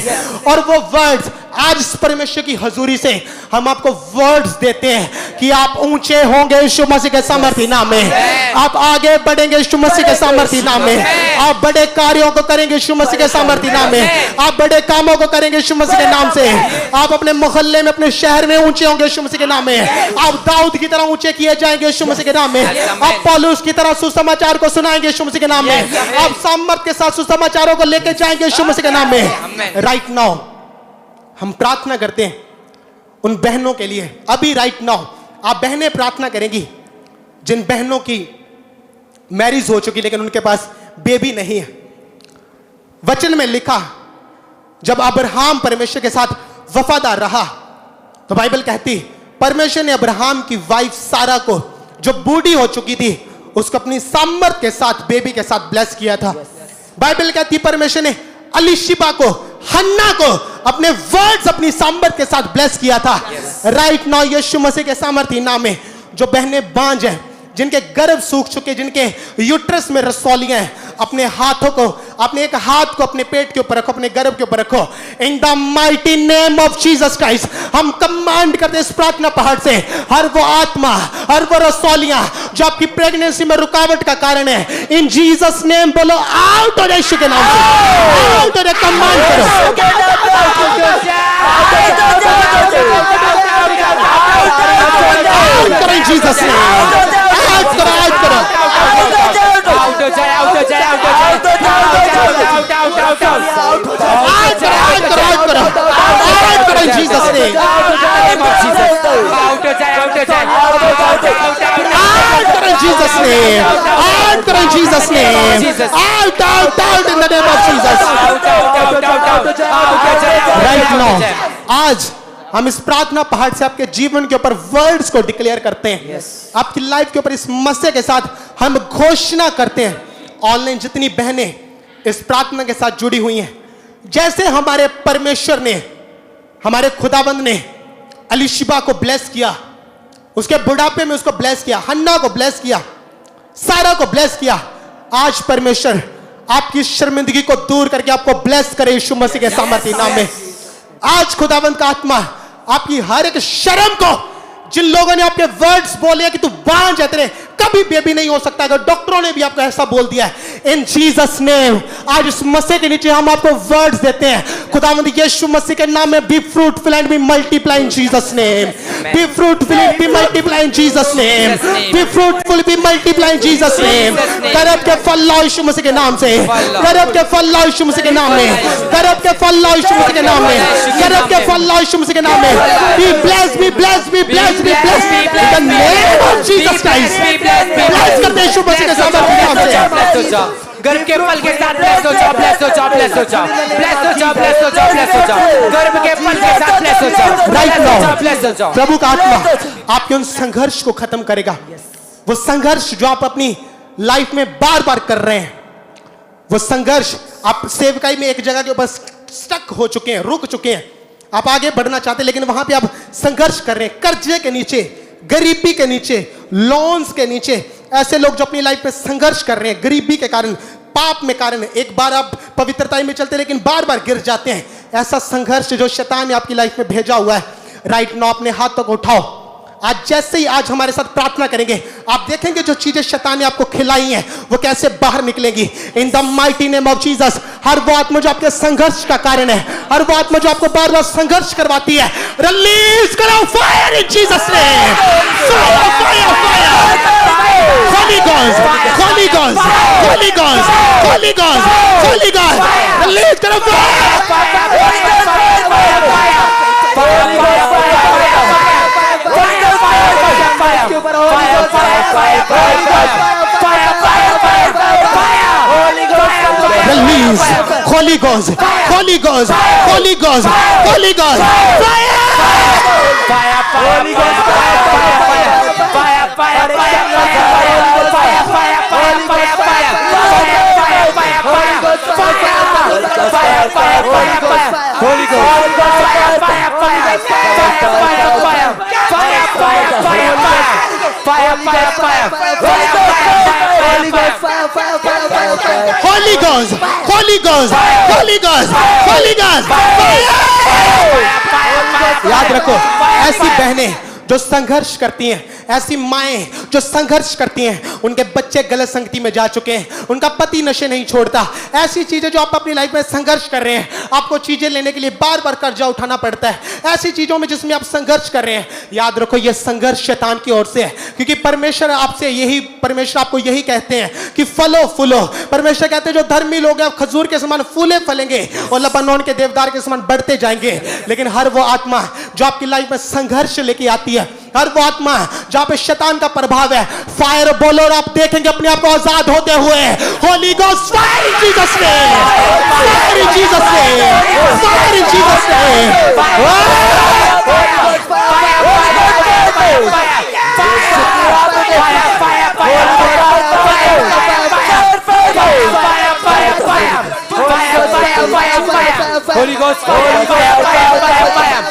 और वो वर्ड्स आज इस परमेश्वर की हजूरी से हम आपको वर्ड्स देते हैं कि आप ऊंचे होंगे यीशु मसीह के सामर्थ्य नाम में, आप आगे बढ़ेंगे यीशु मसीह के सामर्थ्य नाम में, आप बड़े कार्यों को करेंगे यीशु मसीह के सामर्थ्य नाम में, आप बड़े कामों को करेंगे यीशु मसीह के नाम से, आप अपने मोहल्ले में, अपने शहर में ऊंचे होंगे यीशु मसीह के नाम में, आप दाऊद की तरह ऊंचे किए जाएंगे यीशु मसीह के नाम में, आप पौलुस की तरह सुसमाचार को सुनाएंगे यीशु मसीह के नाम में, आप सामर्थ के साथ सुसमाचारों को लेकर जाएंगे यीशु मसीह के नाम में। राइट नाउ हम प्रार्थना करते हैं उन बहनों के लिए। अभी राइट नाउ आप बहनें प्रार्थना करेंगी जिन बहनों की मैरिज हो चुकी लेकिन उनके पास बेबी नहीं है। वचन में लिखा जब अब्राहम परमेश्वर के साथ वफादार रहा तो बाइबल कहती परमेश्वर ने अब्राहम की वाइफ सारा को जो बूढ़ी हो चुकी थी उसको अपनी सामर्थ के साथ बेबी के साथ ब्लेस किया था। बाइबल कहती परमेश्वर ने अलीशिबा को, हन्ना को अपने वर्ड्स, अपनी सामर्थ के साथ ब्लेस किया था। राइट नाउ यीशु मसीह के सामर्थ्य नाम में जो बहनें बांझ हैं, जिनके गर्भ सूख चुके, जिनके यूट्रस में रसौलियां हैं, अपने हाथों को, अपने एक हाथ को अपने पेट के ऊपर रखो, अपने गर्भ के ऊपर रखो। इन the mighty name of Jesus Christ हम कमांड करते हैं इस प्रार्थना पहाड़ से हर वो आत्मा, हर वो रसौलियां जो आपकी प्रेगनेंसी में रुकावट का कारण है, इन जीसस नेम बोलो आउट हो यीशु के नाम से, आउट हो, कमांड करो। आउट करो इन जीसस नेम, आउट करो, आउट करो, आउट हो जाए, आउट हो जाए, आउट हो जाए, out out out out out करो इन जीसस नेम, आउट हो जाए, आउट हो जाए, आउट करो इन जीसस नेम, आउट करो इन Jesus name, out out out in the name of Jesus. Right now आज हम इस प्रार्थना पहाड़ से आपके जीवन के ऊपर वर्ड्स को डिक्लेयर करते हैं। आपकी लाइफ के ऊपर इस मसीह के साथ हम घोषणा करते हैं। ऑनलाइन जितनी बहनें इस प्रार्थना के साथ जुड़ी हुई हैं, जैसे हमारे परमेश्वर ने, हमारे खुदाबंद ने अलीशिबा को ब्लेस किया, उसके बुढ़ापे में उसको ब्लेस किया, हन्ना को ब्लेस किया, सारा को ब्लेस किया, आज परमेश्वर आपकी शर्मिंदगी को दूर करके आपको ब्लेस करे यीशु मसीह के सामर्थ्य नाम में। आज खुदाबंद का आत्मा आपकी हर एक शर्म को, जिन लोगों ने आपके वर्ड्स बोले कि तू बांझ है, तेरे कभी बेबी नहीं हो सकता, अगर डॉक्टरों ने भी आपको ऐसा बोल दिया है, इन जीसस नेम आज इस मसीह के नीचे हम आपको वर्ड्स देते हैं। खुदावंद यीशु मसीह के नाम में be fruitful and be multiply in Jesus name, be fruitful and be multiply in Jesus name, be fruitful be multiply in Jesus name. गर्भ के फल लाओ यीशु मसीह के नाम से, गर्भ के फल लाओ यीशु मसीह के नाम में, गर्भ के फल लाओ यीशु मसीह के नाम में, गर्भ के फल लाओ यीशु मसीह के नाम में। Be blessed, be blessed, be blessed, be blessed in the name of Jesus Christ. Bless करते हैं यीशु मसीह के सामर्थ्य नाम से। गर्भ के फल के साथ ब्लेस हो जाओ, ब्लेस हो जाओ, ब्लेस हो जाओ, ब्लेस हो जाओ, ब्लेस हो जाओ, ब्लेस हो जाओ, गर्भ के फल के साथ ब्लेस हो जाओ, राइट नाउ ब्लेस हो जाओ। प्रभु का आत्मा आपके उन संघर्ष को खत्म करेगा। वो संघर्ष जो आप अपनी लाइफ में बार बार कर रहे हैं, वो संघर्ष आप सेवकाई में एक जगह के ऊपर स्टक हो चुके हैं, रुक चुके हैं, आप आगे बढ़ना चाहते हैं लेकिन वहां पे आप संघर्ष कर रहे हैं, कर्जे के नीचे, गरीबी के नीचे, लोन्स के नीचे। ऐसे लोग जो अपनी लाइफ में संघर्ष कर रहे हैं गरीबी के कारण, पाप में कारण, एक बार आप पवित्रता में चलते लेकिन बार बार गिर जाते हैं, ऐसा संघर्ष जो शैतान ने आपकी लाइफ में भेजा हुआ है, राइट नाउ अपने हाथों को उठाओ। आज जैसे ही आज हमारे साथ प्रार्थना करेंगे आप देखेंगे जो चीजें शैतान ने आपको खिलाई हैं वो कैसे बाहर निकलेगी। In the mighty name of Jesus हर वो आत्मा जो आपके संघर्ष का कारण है, हर वो आत्मा जो आपको बार बार संघर्ष करवाती है, रिलीज करो fire in Jesus name. Fire fire fire, Holi God, Holi God, Holi God, Holi God, Holi God, release करो release Holy Ghost, Holy Ghost, Holy Ghost, Holy Ghost, fire, fire, Holy Ghost fire, fire, fire, fire, fire, fire, fire, fire, fire, fire, fire, fire, fire, fire, Holy Ghost, fire, fire, fire, fire, fire, fire, fire, fire, fire, fire, Holy Ghost, Holy Ghost, Holy Ghost, Holy Ghost, याद रखो, ऐसी बहनें जो संघर्ष करती हैं, ऐसी माएं जो संघर्ष करती हैं, उनके बच्चे गलत संगति में जा चुके हैं, उनका पति नशे नहीं छोड़ता, ऐसी चीजें जो आप अपनी लाइफ में संघर्ष कर रहे हैं, आपको चीजें लेने के लिए बार बार कर्जा उठाना पड़ता है, ऐसी चीजों में जिसमें आप संघर्ष कर रहे हैं, याद रखो ये संघर्ष शैतान की ओर से है, क्योंकि परमेश्वर आपको यही कहते हैं कि फलो फूलो। परमेश्वर कहते हैं जो धर्मी लोग हैं खजूर के समान फूले फलेंगे और लबानोन के देवदार के समान बढ़ते जाएंगे। लेकिन हर वो आत्मा जो आपकी लाइफ में संघर्ष लेके आती है, हर वो आत्मा जहां पे शैतान का प्रभाव है, फायर बोलो और आप देखेंगे अपने आप को आजाद होते हुए। Holi ghost fire in Jesus name, fire in Jesus name, fire in Jesus Holy Ghost,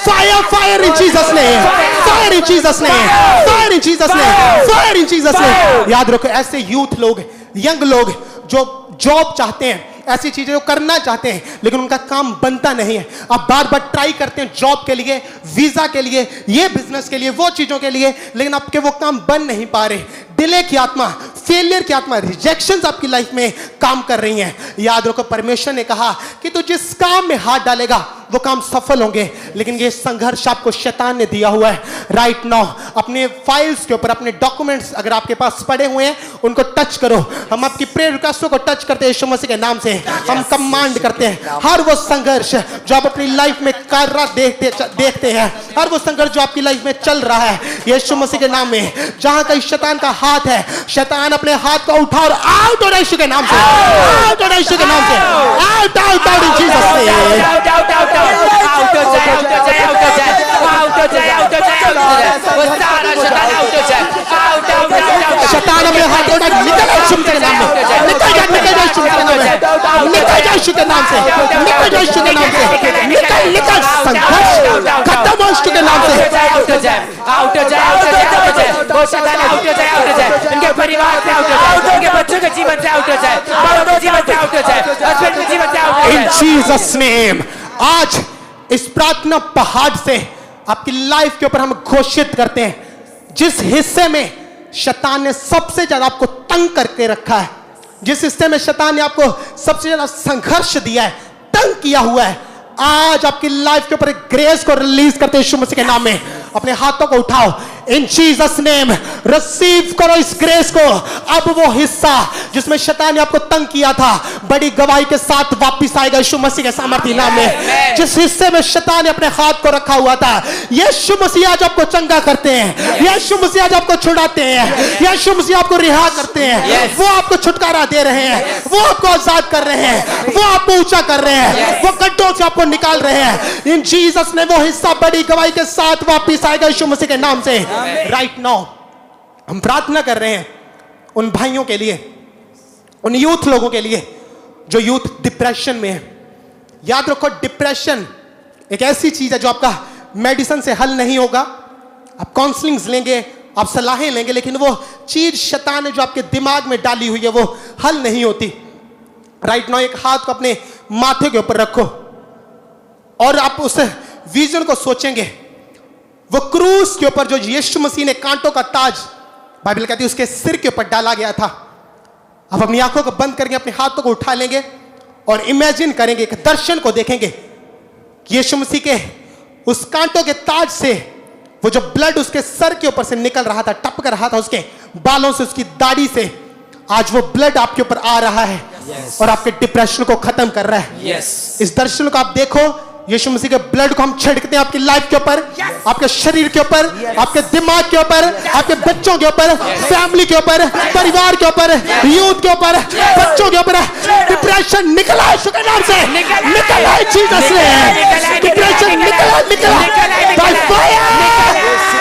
fire, fire in Jesus name, fire in Jesus name, fire in Jesus name, fire in Jesus name। याद रखो ऐसे youth लोग, young लोग जो job चाहते हैं, ऐसी चीजें जो करना चाहते हैं लेकिन उनका काम बनता नहीं है, आप बार बार ट्राई करते हैं जॉब के लिए, वीजा के लिए, ये बिजनेस के लिए, वो चीजों के लिए, लेकिन आपके वो काम बन नहीं पा रहे। डिले की आत्मा, फेलियर की आत्मा, रिजेक्शंस आपकी लाइफ में काम कर रही हैं। याद रखो परमेश्वर ने कहा कि तू जिस काम में हाथ डालेगा वो काम सफल होंगे, लेकिन ये संघर्ष आपको शैतान ने दिया हुआ है। राइट नाउ अपने फाइल्स के ऊपर, अपने डॉक्यूमेंट्स अगर आपके पास पड़े हुए हैं उनको टच करो। हम आपकी प्रेयर रिक्वेस्टों को टच करते हैं यीशु मसीह के नाम से। हम कमांड करते हैं हर वो संघर्ष जो आप अपनी लाइफ में कर रहा देखते हैं, हर वो संघर्ष जो आपकी लाइफ में चल रहा है, यीशु मसीह के नाम में जहां कहीं शैतान का हाथ है, शैतान अपने हाथ को उठा और आउट हो यीशु के नाम से, आउट हो यीशु के नाम से, out out out in Jesus name. शैतान अपने हाथ को निकल यीशु के नाम में, निकल जा यीशु के नाम में, निकल जा यीशु के नाम से, निकल जा यीशु के नाम से, निकल निकल संघर्ष खत्म हो यीशु के नाम से। आउट हो जाए, आउट हो जाए, आउट हो जाए, आउट हो जाए, वो शैतान आउट हो जाए, आउट हो जाए, इनके परिवार से आउट हो जाए, इनके बच्चों के जीवन से आउट हो जाए, बड़ों के जीवन से आउट हो जाए, हस्बैंड के जीवन से आउट हो जाए। इन जीसस नेम आज इस प्रार्थना पहाड़ से आपकी लाइफ के ऊपर हम घोषित करते हैं, जिस हिस्से में शैतान ने सबसे ज्यादा आपको तंग करके रखा है, जिस हिस्से में शैतान ने आपको सबसे ज्यादा संघर्ष दिया है, तंग किया हुआ है, आज आपकी लाइफ के ऊपर एक ग्रेस को रिलीज करते हैं यीशु मसीह के नाम में। अपने हाथों को उठाओ, इन जीसस नेम रिसीव करो इस ग्रेस को। अब वो हिस्सा जिसमें शैतान ने आपको तंग किया था बड़ी गवाही के साथ वापस आएगा यीशु मसीह के सामर्थ्य नाम में। जिस हिस्से में शैतान ने अपने हाथ को रखा हुआ था, यीशु मसीह आज आपको चंगा करते हैं, यीशु मसीह आज आपको छुड़ाते हैं, यीशु मसीह आपको रिहा करते हैं, वो आपको छुटकारा दे रहे हैं, वो आपको आजाद कर रहे हैं, वो आपको ऊंचा कर रहे हैं, वो गड्ढों से आपको निकाल रहे हैं। इन जीसस ने वो हिस्सा बड़ी गवाही के साथ वापस आएगा यीशु मसीह के नाम से। राइट नाउ हम प्रार्थना कर रहे हैं उन भाइयों के लिए, उन यूथ लोगों के लिए जो यूथ डिप्रेशन में है। याद रखो डिप्रेशन एक ऐसी चीज है जो आपका मेडिसिन से हल नहीं होगा। आप काउंसलिंग्स लेंगे, आप सलाहें लेंगे, लेकिन वो चीज शैतान ने जो आपके दिमाग में डाली हुई है वो हल नहीं होती। राइट नाउ एक हाथ को अपने माथे के ऊपर रखो और आप उस विजन को सोचेंगे, वो क्रूस के ऊपर जो यीशु मसीह ने कांटों का ताज, बाइबल कहती है उसके सिर के ऊपर डाला गया था। आप अपनी आंखों को बंद करके अपने हाथों को उठा लेंगे और इमेजिन करेंगे, एक दर्शन को देखेंगे कि यीशु मसीह के उस कांटों के ताज से वो जो ब्लड उसके सर के ऊपर से निकल रहा था, टपक रहा था उसके बालों से, उसकी दाढ़ी से, आज वो ब्लड आपके ऊपर आ रहा है और आपके डिप्रेशन को खत्म कर रहा है। इस दर्शन को आप देखो, यीशु मसीह के ब्लड को हम छिड़कते हैं आपकी लाइफ के ऊपर, आपके शरीर के ऊपर, आपके दिमाग के ऊपर, आपके बच्चों के ऊपर, फैमिली के ऊपर, परिवार के ऊपर, यूथ के ऊपर, बच्चों के ऊपर। डिप्रेशन निकला है यीशु के नाम से, निकला है जीसस ने, डिप्रेशन निकला, निकला बाय फायर।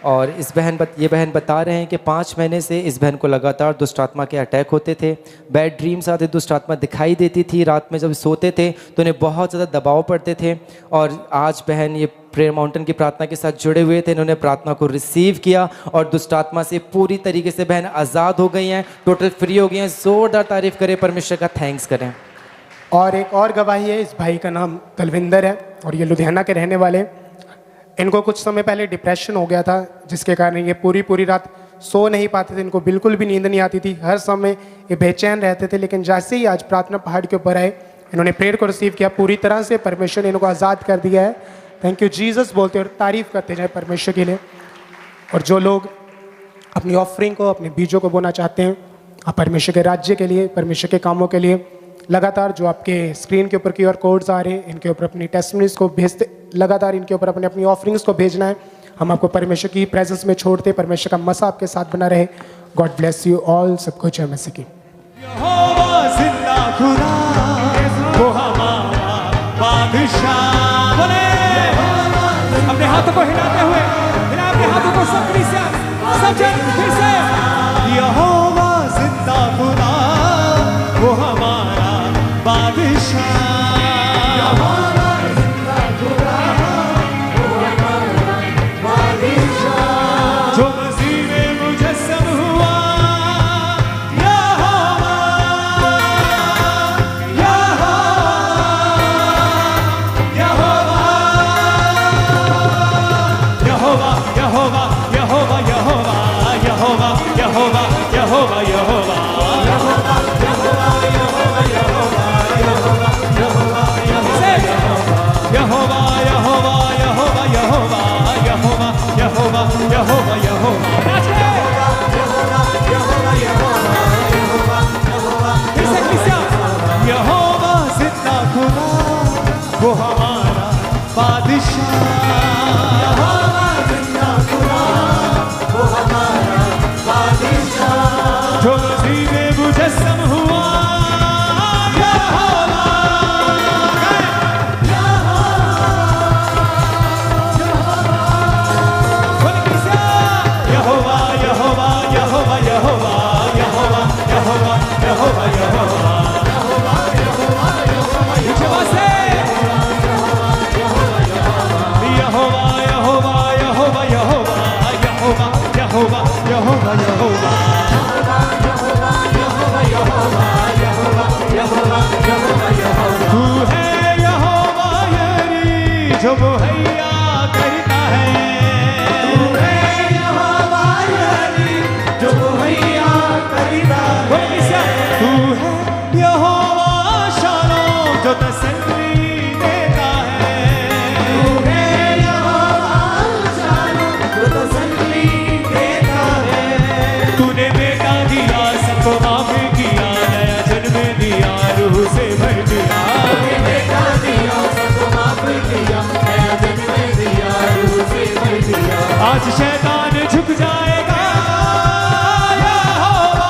और ये बहन बता रहे हैं कि 5 महीने से इस बहन को लगातार दुष्ट आत्मा के अटैक होते थे, बैड ड्रीम्स आते, दुष्ट आत्मा दिखाई देती थी, रात में जब सोते थे तो उन्हें बहुत ज़्यादा दबाव पड़ते थे। और आज बहन ये प्रेयर माउंटेन की प्रार्थना के साथ जुड़े हुए थे, इन्होंने प्रार्थना को रिसीव किया और दुष्ट आत्मा से पूरी तरीके से बहन आज़ाद हो गई हैं, टोटल फ्री हो गई हैं। ज़ोरदार तारीफ करें, परमेश्वर का थैंक्स करें। और एक और गवाही है, इस भाई का नाम तलविंदर है और ये लुधियाना के रहने वाले। इनको कुछ समय पहले डिप्रेशन हो गया था, जिसके कारण ये पूरी रात सो नहीं पाते थे, इनको बिल्कुल भी नींद नहीं आती थी, हर समय ये बेचैन रहते थे। लेकिन जैसे ही आज प्रार्थना पहाड़ के ऊपर आए, इन्होंने प्रेयर को रिसीव किया, पूरी तरह से परमेश्वर ने इनको आज़ाद कर दिया है। थैंक यू जीसस बोलते और तारीफ करते जाए परमेश्वर के लिए। और जो लोग अपनी ऑफरिंग को, अपने बीजों को बोना चाहते हैं, आप परमेश्वर के राज्य के लिए, परमेश्वर के कामों के लिए, लगातार जो आपके स्क्रीन के ऊपर QR कोड्स आ रहे हैं, इनके ऊपर अपनी टेस्टिमनीज को भेजते, लगातार इनके ऊपर अपनी ऑफरिंग्स को भेजना है। हम आपको परमेश्वर की प्रेजेंस में छोड़ते, परमेश्वर का मसा आपके साथ बना रहे। गॉड ब्लेस यू ऑल, सबको जय मसीह की। यहोवा जिंदा खुदा, वो हमारा बादशाह। बोले अपने हाथों को हिलाते हुए, हिला अपने हाथों को सब जन फिर से। यहोवा जिंदा खुदा, वो हमारा बादशाह। यहोवा जिंदा खुदा, वो हमारा बादशाह। जो मसीह में मुजस्सम हुआ, यहोवा, यहोवा, यहोवा, यहोवा, यहोवा, यहोवा, यहोवा, यहोवा, यहोवा, यहोवा, यहोवा, यहोवा जिंदा खुदा, वो हमारा बादशाह। यहोवा जिंदा खुदा, वो हमारा बादशाह। जो मसीह में मुजस्सम हुआ, जो मुहैया करता है, तू है यहोवा यारी, जो मुहैया करता है। तू है यहोवा शालोम, जो तसल्ली देता है। तू है यहोवा शालोम, जो तसल्ली देता है। तूने बेटा दिया, सबको माफ किया, नया जन्म दिया, रूह से भर दिया। तूने बेटा दिया, सबको माफ किया, आज शैतान झुक जाएगा। यहोवा,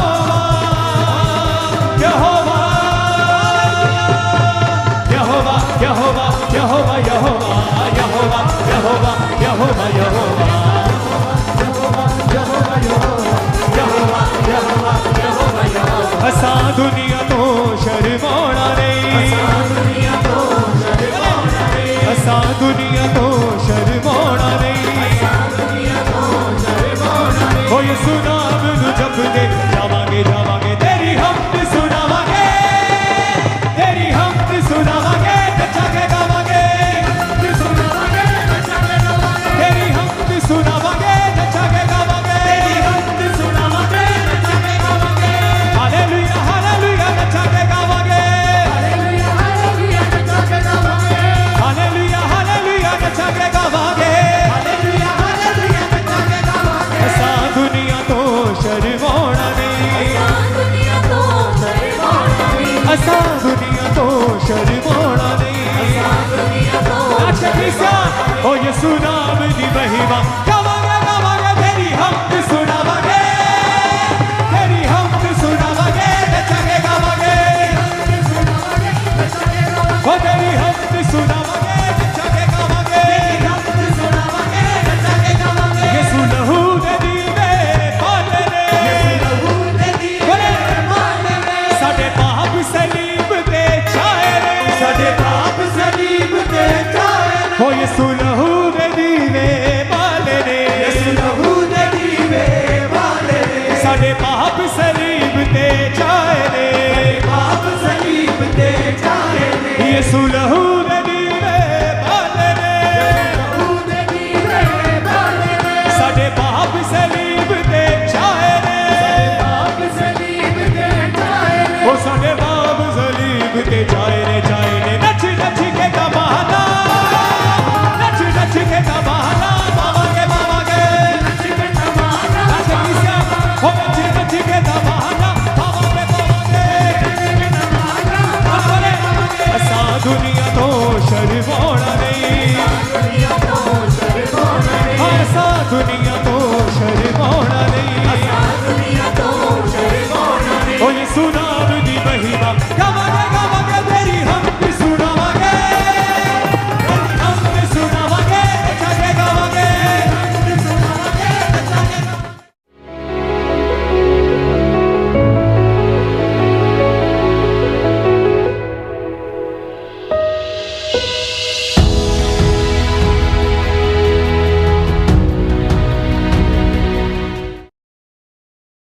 यहोवा, यहोवा, यहोवा, यहोवा, यहोवा, यहोवा, यहोवा, यहोवा, यहोवा, यहोवा, असा दुनिया तो शर्माना नहीं, असा दुनिया तो शर्माना नहीं। ओ यीशु नाम नू जपदे जावांगे, जावांगे तेरी हमद सुनावांगे, तेरी हमद सुनावांगे, नचा के गावांगे, तेरी हमद सुनावांगे, नचा के गावांगे, तेरी हमद सुनावांगे, नचा के गावांगे। हालेलुया, हालेलुया, नचा के गावांगे, हालेलुया, हालेलुया, नचा के गावांगे, हालेलुया, हालेलुया, नचा के गावांगे, हालेलुया, हालेलुया, नचा के गावांगे। असा दुनिया तो शर्माना नहीं, असा दुनिया तो शर्माना नहीं। अच्छा कृष्णा, ओ यीशु नाम दी महिमा गावांगे, गावांगे, तेरी हमद सुनावांगे, तेरी हमद सुनावांगे, नचा के गावांगे, ओ तेरी हमद सुनावांगे, नचा के गावांगे, ਯਿਸੂ ਲਹੂ ਦੇ ਦੀਵੇ ਬਾਲੇ ਨੇ ਸਾਡੇ ਬਾਪ ਸਲੀਬ ਤੇ ਚਾਹੇ ਨੇ ਉਹ ਸਾਡੇ ਬਾਪ ਸਲੀਬ ਤੇ ਚਾਹੇ